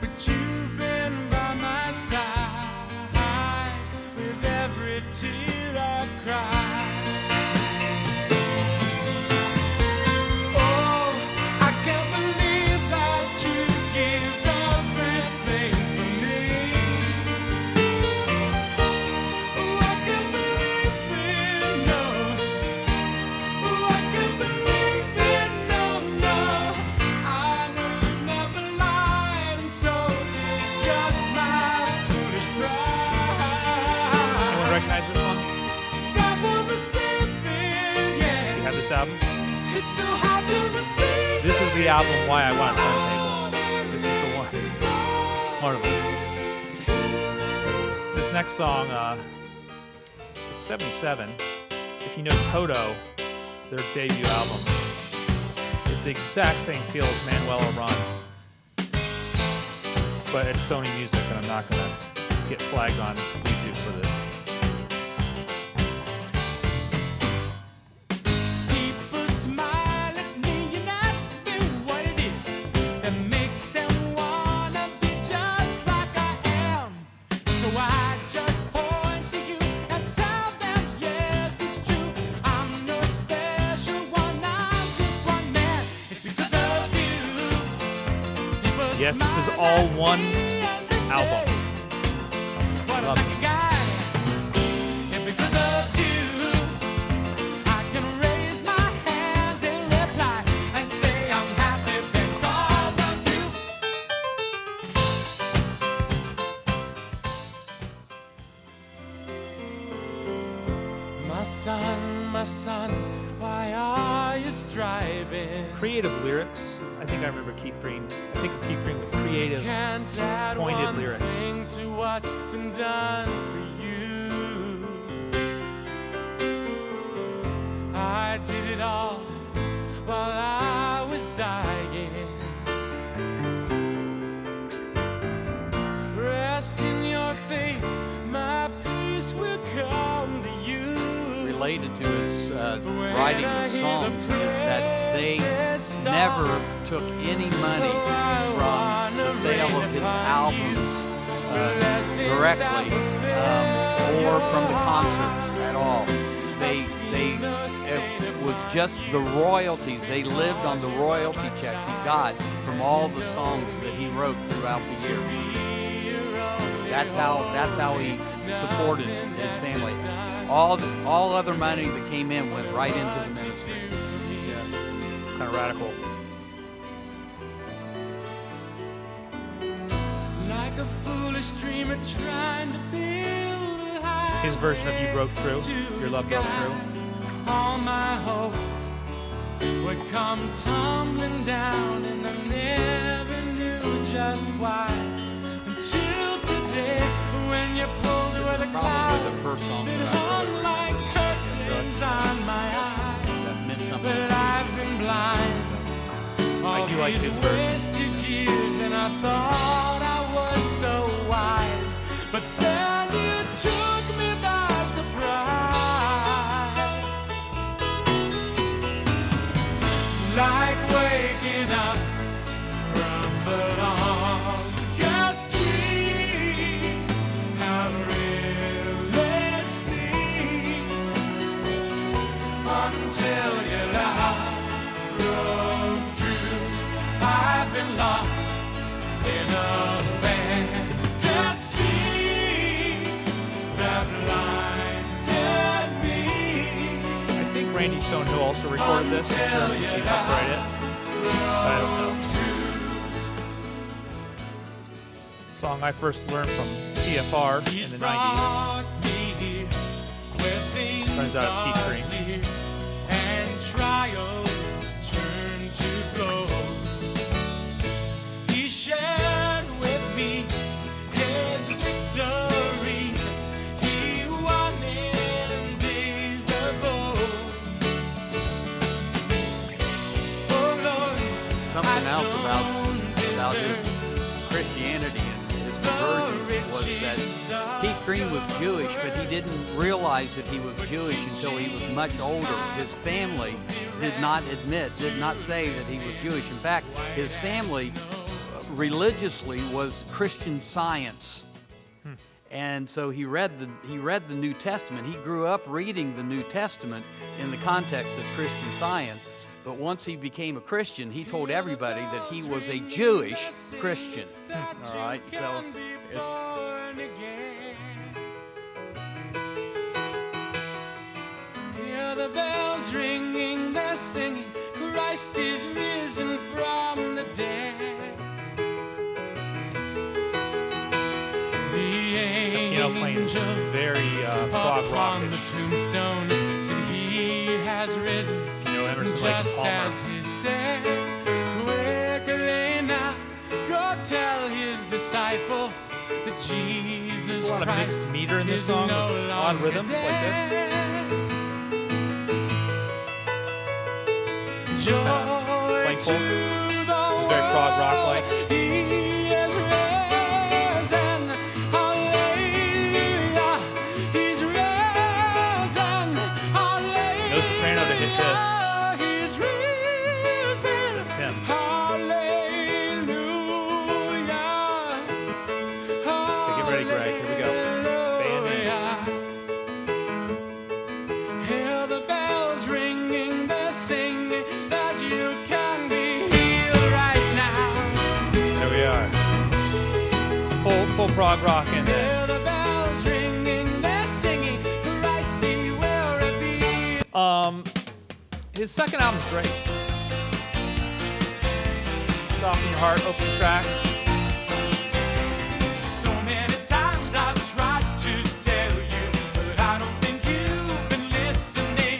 but you've been by my side with every tear I've cried. this album? This is the album Why I Want a Turntable. This is the one of them. This next song, it's 77. If you know Toto, their debut album, is the exact same feel as Manuel Run, but it's Sony Music, and I'm not going to get flagged on YouTube for this. People smile at me and ask me what it is that makes them wanna be just like I am. So I just point to you and tell them, yes, it's true. I'm no special one, I'm just one man. It's because of you. Yes, this is all one album. Love it. And because of you, I can raise my hands and reply and say I'm happy because of you. My son, why are you striving? Creative lyrics. I think I remember Keith Green. I think of Keith Green with creative, Can't add pointed one lyrics. thing to what's been done for you. I did it all while I was dying. Rest in your faith, my peace will come to you. Related to his writing of songs is that they never took any money from the sale of his albums directly or from the concerts at all. It was just the royalties. They lived on the royalty checks he got from all the songs that he wrote throughout the years. That's how he supported his family. All other money that came in went right into the ministry. Yeah, kind of radical. Like a foolish dreamer trying to build a house. His version of You Broke Through, Your Love Broke Through. All my hopes would come tumbling down, and I never knew just why. Until today, when you pulled away the clouds, Probably the first song it that I hung wrote. like curtains on my eyes. That meant something. But I've been blind all do like these his version. wasted years, and I thought I was so wise. But then you took me by surprise, like waking up from the longest dream I've really seen, until your love broke through. I've been lost in a fantasy that blinded me. I think Randy Stonehill also recorded this. I'm sure since he helped write it. But I don't know. Song I first learned from PFR in the 90s. Turns out it's Keith Green. And trials turn to gold. He shared with me his victory. He won in days of old. Oh Lord, Something else about his Christianity and his conversion was that Keith Green was Jewish, but he didn't realize that he was Jewish until he was much older. His family did not say that he was Jewish. In fact, his family religiously was Christian Science. And so he read the New Testament. He grew up reading the New Testament in the context of Christian Science. But once he became a Christian, he told everybody that he was a Jewish Christian. All right, so hear the bells ringing, they're singing, Christ is risen from the dead. The piano playing is very prog upon the rockish. tombstone said he has risen If you know know Emerson, Lake, and just Palmer. as he said, quickly now, go tell his disciples that Jesus There's a lot of Christ mixed meter in this is song, no with odd longer rhythms like this. dead. Joy Playing to folk. the This is very prog rock-like. world, he is risen. Hallelujah. He's risen. Hallelujah. No soprano to hit this. He's risen. Just him. Hallelujah. Okay, get ready, Greg. Here we go. Band in. Hallelujah. Hear the bells ringing, they're singing that you can be healed right now. There we are. Full prog rock in there. Hear the bells ringing, they're singing, Christ he will reveal. His second album's great. Soften Your Heart, opening track. So many times I've tried to tell you, but I don't think you've been listening.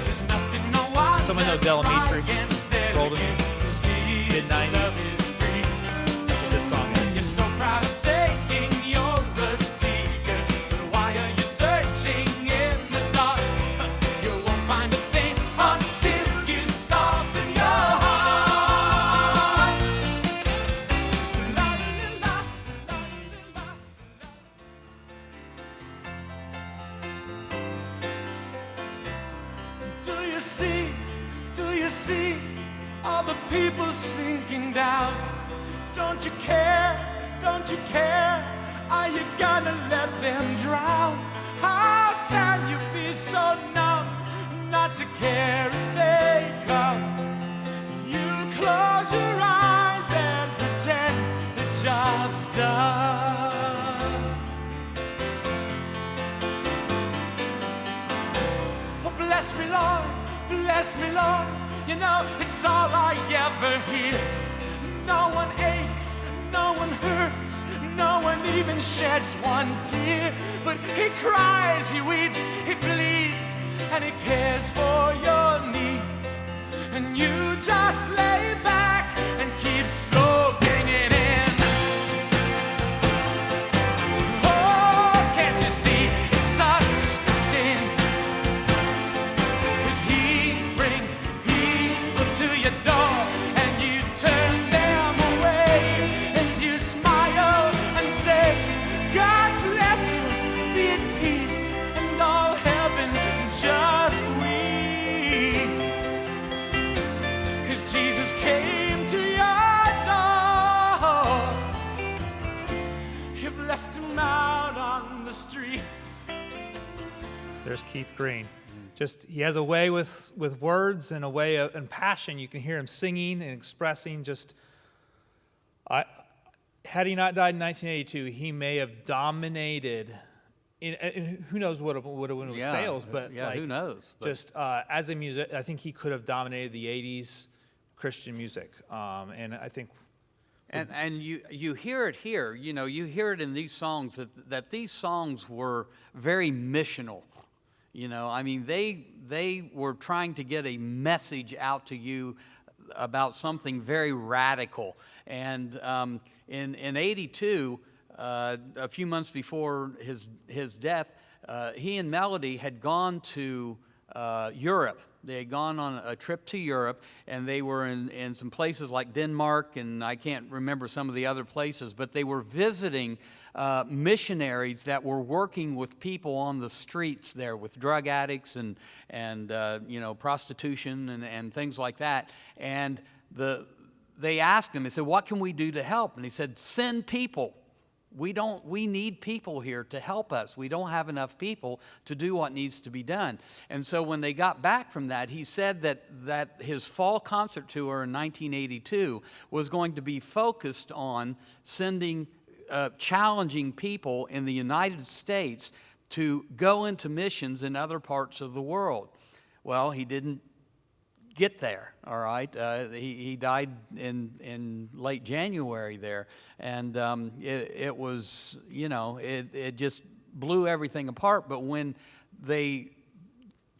There's nothing no one Someone know that's Delamitri, right can say Golden, again, 'cause his mid-90s. love is free. That's what this song You're is. so proud of saying you're a seeker, but why are you searching in the dark? You won't find a thing until you soften your heart. La, la, la, la, la, la. Do you see all the people sinking down? Don't you care, don't you care? Are you gonna let them drown? How can you be so numb not to care if they come? You close your eyes and pretend the job's done. Oh, bless me, Lord, bless me, Lord. You know, it's all I ever hear. No one aches, no one hurts, no one even sheds one tear. But he cries, he weeps, he bleeds, and he cares for your needs. And you just lay back and keep soaking it in. Oh, can't you see it's such a sin? 'Cause he brings people to your door and you turn them away as you smile and say, God bless you, be at peace, and all heaven just weeps. 'Cause Jesus came to your door. You've left him out on the streets. There's Keith Green. Just he has a way with words and a way of and passion. You can hear him singing and expressing. Had he not died in 1982, he may have dominated. And who knows what it would have with sales, but yeah, like, who knows? But Just as a music, I think he could have dominated the '80s Christian music, and I think. And you hear it here, you know, you hear it in these songs that these songs were very missional. You know, I mean, they were trying to get a message out to you about something very radical. And in '82, a few months before his death, he and Melody had gone to Europe. They had gone on a trip to Europe, and they were in some places like Denmark, and I can't remember some of the other places, but they were visiting missionaries that were working with people on the streets there, with drug addicts and you know, prostitution and things like that. And they asked him, they said, what can we do to help? And he said, send people. We need people here to help us. We don't have enough people to do what needs to be done. And so when they got back from that, he said that his fall concert tour in 1982 was going to be focused on sending, challenging people in the United States to go into missions in other parts of the world. Well, he didn't get there, all right? He died in late January there, and it was, you know, it just blew everything apart. But when they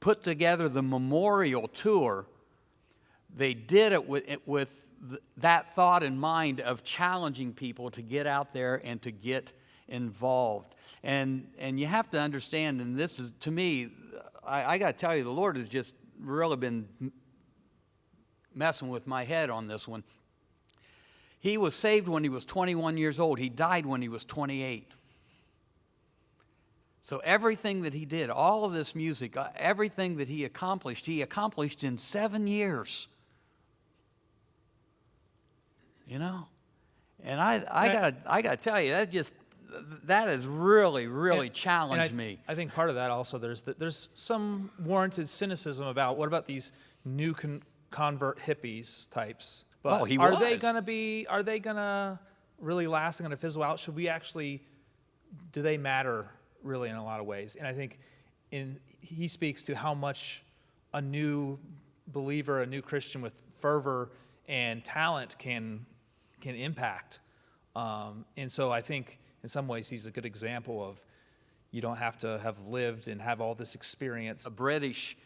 put together the memorial tour, they did it with that thought in mind of challenging people to get out there and to get involved. And you have to understand, and this is, to me, I got to tell you, the Lord has just really been messing with my head on this one. He was saved when he was 21 years old. He died when he was 28. So everything that he did, all of this music, everything that he accomplished in 7 years. You know? And I gotta tell you, that has really challenged me. I think part of that also, there's some warranted cynicism about what about these new convert hippies types. But are they gonna really last and gonna fizzle out? Should we actually, do they matter really in a lot of ways? And I think he speaks to how much a new believer, a new Christian with fervor and talent can impact. And so I think in some ways he's a good example of, you don't have to have lived and have all this experience. A British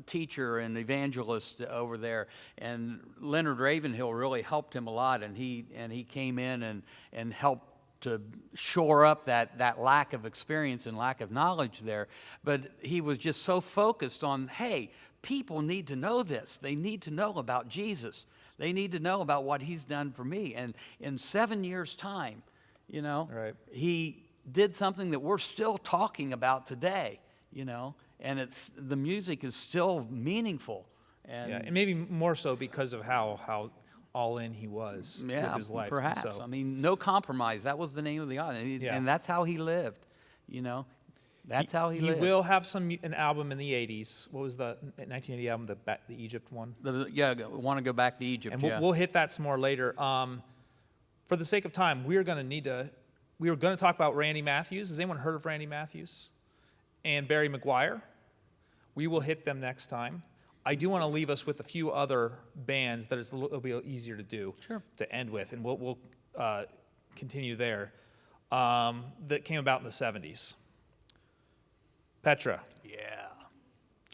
teacher and evangelist over there, and Leonard Ravenhill really helped him a lot, and he came in and helped to shore up that lack of experience and lack of knowledge there. But he was just so focused on, hey, people need to know this. They need to know about Jesus. They need to know about what he's done for me. And in 7 years' time, you know, right, he did something that we're still talking about today, you know, and the music is still meaningful. And maybe more so because of how all in he was with his life. Perhaps. So, I mean, no compromise. That was the name of the album, and that's how he lived. You know, that's how he lived. He will have an album in the '80s. What was the 1980 album? The Egypt one. Want to go back to Egypt. And we'll hit that some more later. For the sake of time, we were going to talk about Randy Matthews. Has anyone heard of Randy Matthews? And Barry McGuire. We will hit them next time. I do want to leave us with a few other bands that it'll be easier to do to end with, and we'll continue there, that came about in the 70s. Petra. Yeah.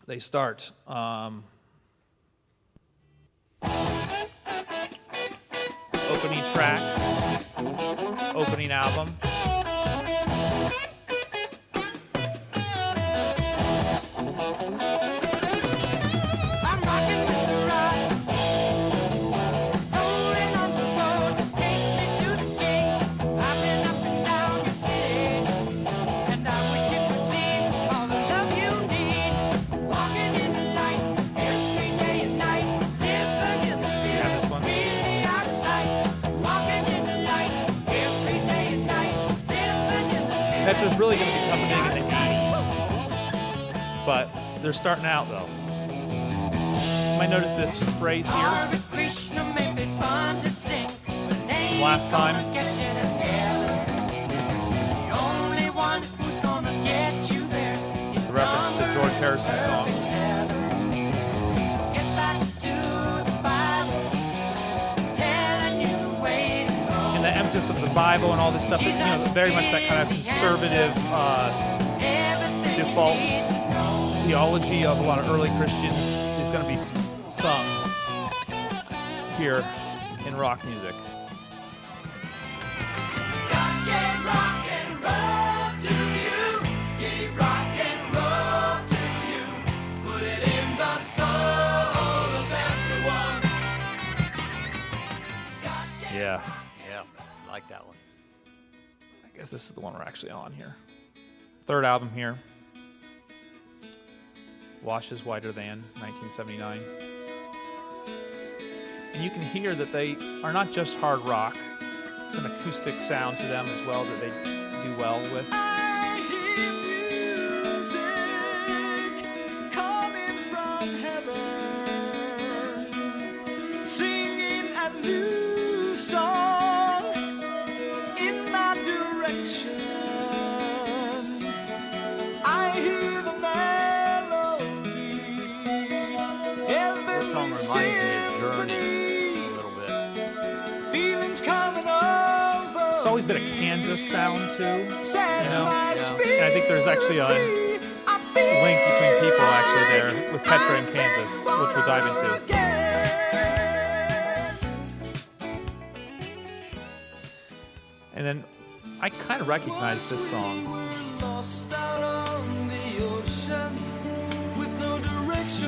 They start. Opening track, opening album. Petra's really going to be coming in the 80s, but they're starting out though. You might notice this phrase here from last time. The reference to George Harrison's song. Emphasis of the Bible and all this stuff, very much that kind of conservative default theology of a lot of early Christians is going to be sung here in rock music. Yeah. Like that one. I guess this is the one we're actually on here. Third album here. Washes Whiter Than, 1979. And you can hear that they are not just hard rock. It's an acoustic sound to them as well that they do well with. Bit of Kansas sound too, you know? And I think there's actually a link people actually there with Petra in Kansas, which we'll dive into. And then I kind of recognize this song.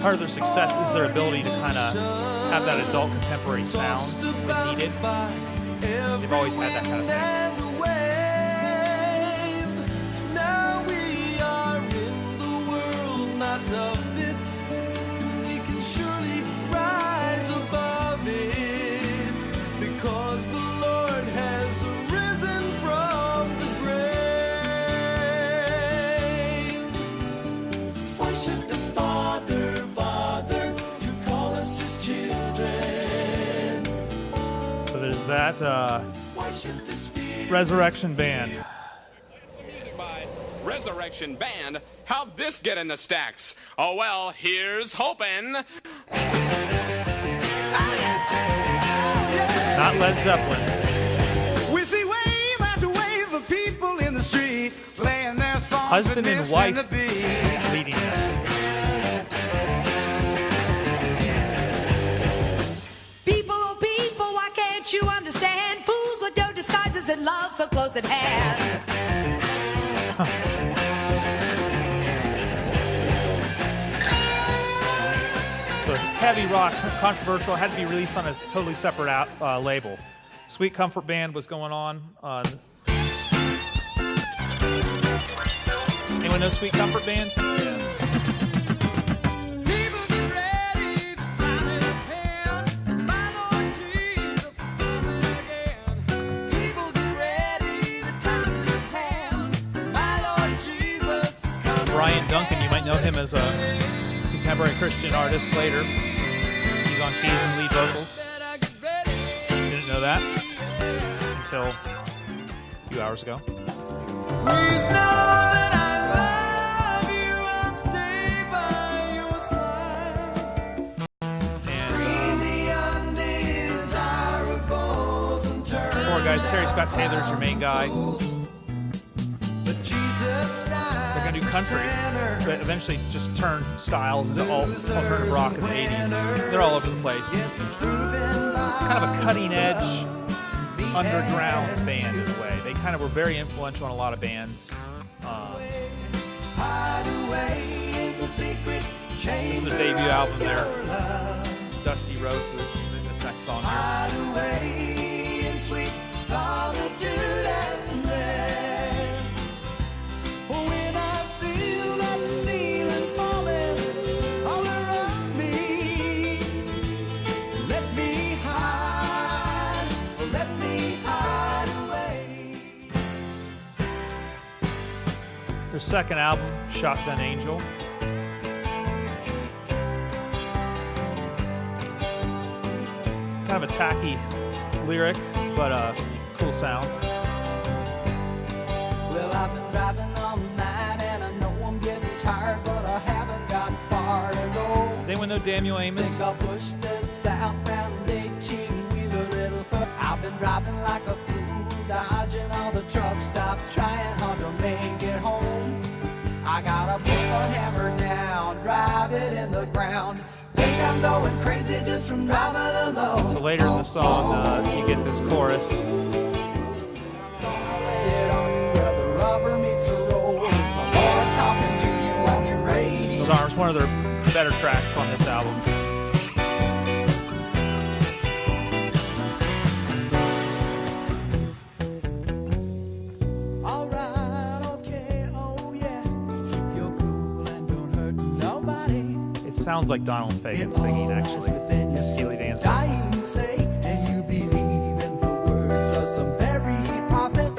Part of their success is their ability to kind of have that adult contemporary sound when needed. They've always had that kind of thing. Now we are in the world, not of it. We can surely rise above it, because the Lord has risen from the grave. Why should the Father bother to call us his children? So there's that Resurrection Band. Music by Resurrection Band. How'd this get in the stacks? Oh well, here's hoping. Not Led Zeppelin. We see wave after wave of people in the street playing their songs. Husband and wife leading this. People, oh people, why can't you understand? Fools with no disguises and love so close at hand. So heavy rock, controversial, had to be released on a totally separate label. Sweet Comfort Band was going on. Anyone know Sweet Comfort Band? Yeah. Brian Duncan, you might know him as a contemporary Christian artist later. He's on keys and lead vocals. Didn't know that until a few hours ago. Please know that I love you, I'll stay by your side. Scream the undesirables and turn. Four guys, Terry Scott Taylor's your main guy. They're going to do country, but eventually just turn styles into alternative rock in the 80s. They're all over the place. Kind of a cutting edge, underground band in a way. They kind of were very influential on a lot of bands. This is their debut album there. Dusty Road for this next song here. Sweet solitude and rest. When I feel that ceiling falling all around me, let me hide away. Their second album, Shotgun Angel. Kind of a tacky lyric, but cool sound. Well, I've been driving all night and I know I'm getting tired, but I haven't got far to go. Does anyone know Daniel Amos? Think I'll push this southbound 18 with a little fur. I've been driving like a fool, dodging all the truck stops, trying hard to make it home. I gotta put the hammer down, drive it in the ground. Think I'm going crazy just from driving alone. So later in the song, you get this chorus. Those are one of their better tracks on this album. It sounds like Donald Fagen singing, actually. Steely Dan's. Dying to say, and you believe in the words of some buried prophet.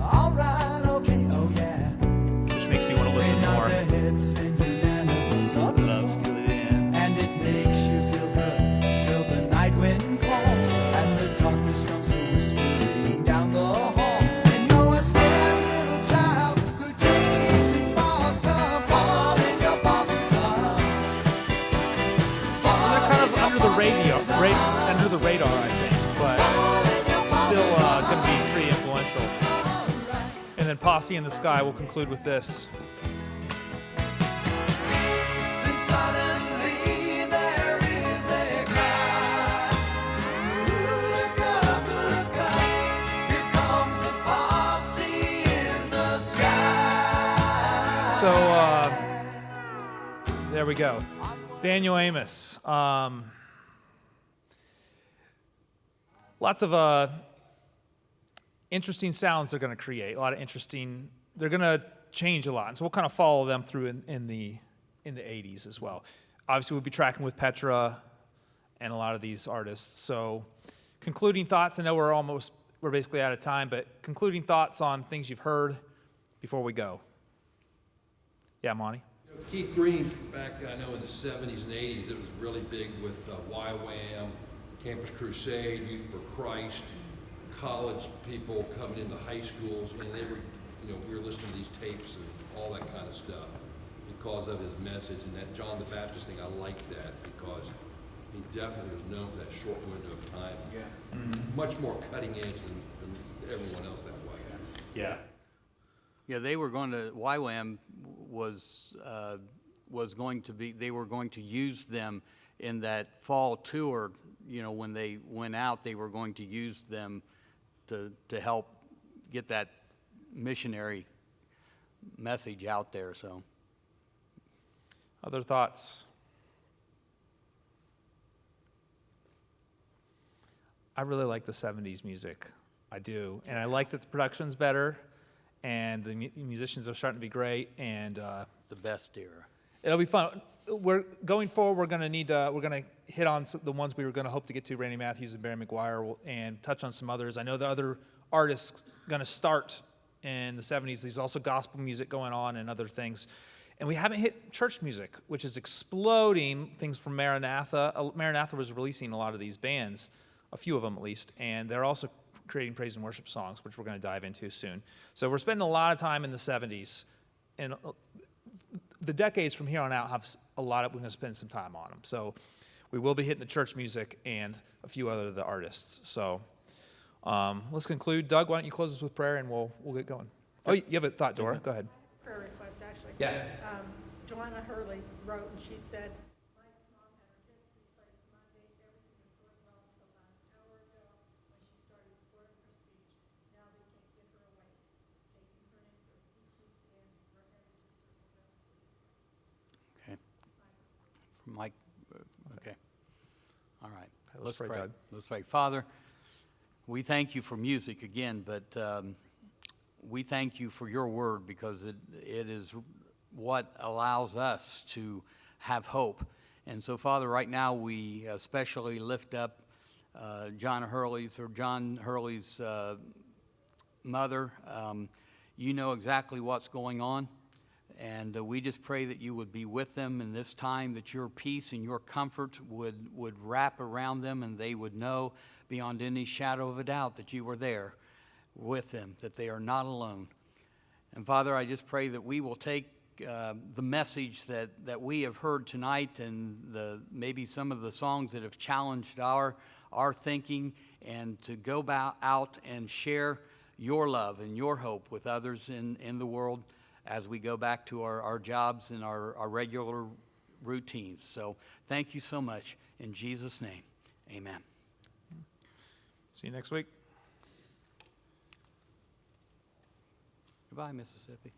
All right, okay, oh yeah. Which makes me want to listen more. Love Steely Dan. And it makes you feel good till the night wind calls and the darkness comes whispering down the halls. And you're a scared little child who dreams he falls, come fall in your father's arms. So they're kind of under the under the radar, I think, but still going to be pretty influential. And then Posse in the Sky will conclude with this. Suddenly there is a cry. Look up, here comes a posse in the sky. So, there we go. Daniel Amos. Lots of interesting sounds they're going to create. A lot of interesting. They're going to change a lot, and so we'll kind of follow them through in the 80s as well. Obviously, we'll be tracking with Petra and a lot of these artists. So, concluding thoughts. I know we're basically out of time, but concluding thoughts on things you've heard before we go. Yeah, Monty. Keith Green, back I know in the 70s and 80s, it was really big with YWAM, Campus Crusade, Youth for Christ, college people coming into high schools, and they were, we were listening to these tapes and all that kind of stuff because of his message. And that John the Baptist thing, I liked that because he definitely was known for that short window of time. Yeah. Mm-hmm. Much more cutting edge than everyone else that way. Yeah. Yeah, they were going to, YWAM was going to be, they were going to use them in that fall tour. When they went out, they were going to use them to help get that missionary message out there. So, other thoughts? I really like the 70s music. I do. And I like that the production's better and the musicians are starting to be great. And the best era. It'll be fun. We're going forward. We're going to hit on the ones we were going to hope to get to, Randy Matthews and Barry McGuire, and touch on some others. I know the other artists going to start in the 70s. There's also gospel music going on and other things. And we haven't hit church music, which is exploding. Things from Maranatha. Maranatha was releasing a lot of these bands, a few of them at least, and they're also creating praise and worship songs, which we're going to dive into soon. So we're spending a lot of time in the 70s, and the decades from here on out have a lot of, we're going to spend some time on them. So we will be hitting the church music and a few other of the artists. So let's conclude. Doug, why don't you close us with prayer and we'll get going. Oh, you have a thought, Dora? Go ahead. Prayer request, actually. Yeah. Joanna Hurley wrote, and she said, Mike's mom had her hip replaced Monday. Everything was going well until about an hour ago when she started slurring her speech. Now they can't get her away. Taking her in for a CT scan. We're headed to Circleville. Okay. Mike, okay. All right. Let's pray, Doug. Let's pray. Father, we thank you for music again, but we thank you for your word because it is what allows us to have hope. And so, Father, right now we especially lift up John Hurley's mother. You know exactly what's going on. And we just pray that you would be with them in this time, that your peace and your comfort would wrap around them, and they would know beyond any shadow of a doubt that you were there with them, that they are not alone. And Father, I just pray that we will take the message that we have heard tonight and maybe some of the songs that have challenged our thinking, and to go out and share your love and your hope with others in the world as we go back to our jobs and our regular routines. So thank you so much. In Jesus' name, amen. See you next week. Goodbye, Mississippi.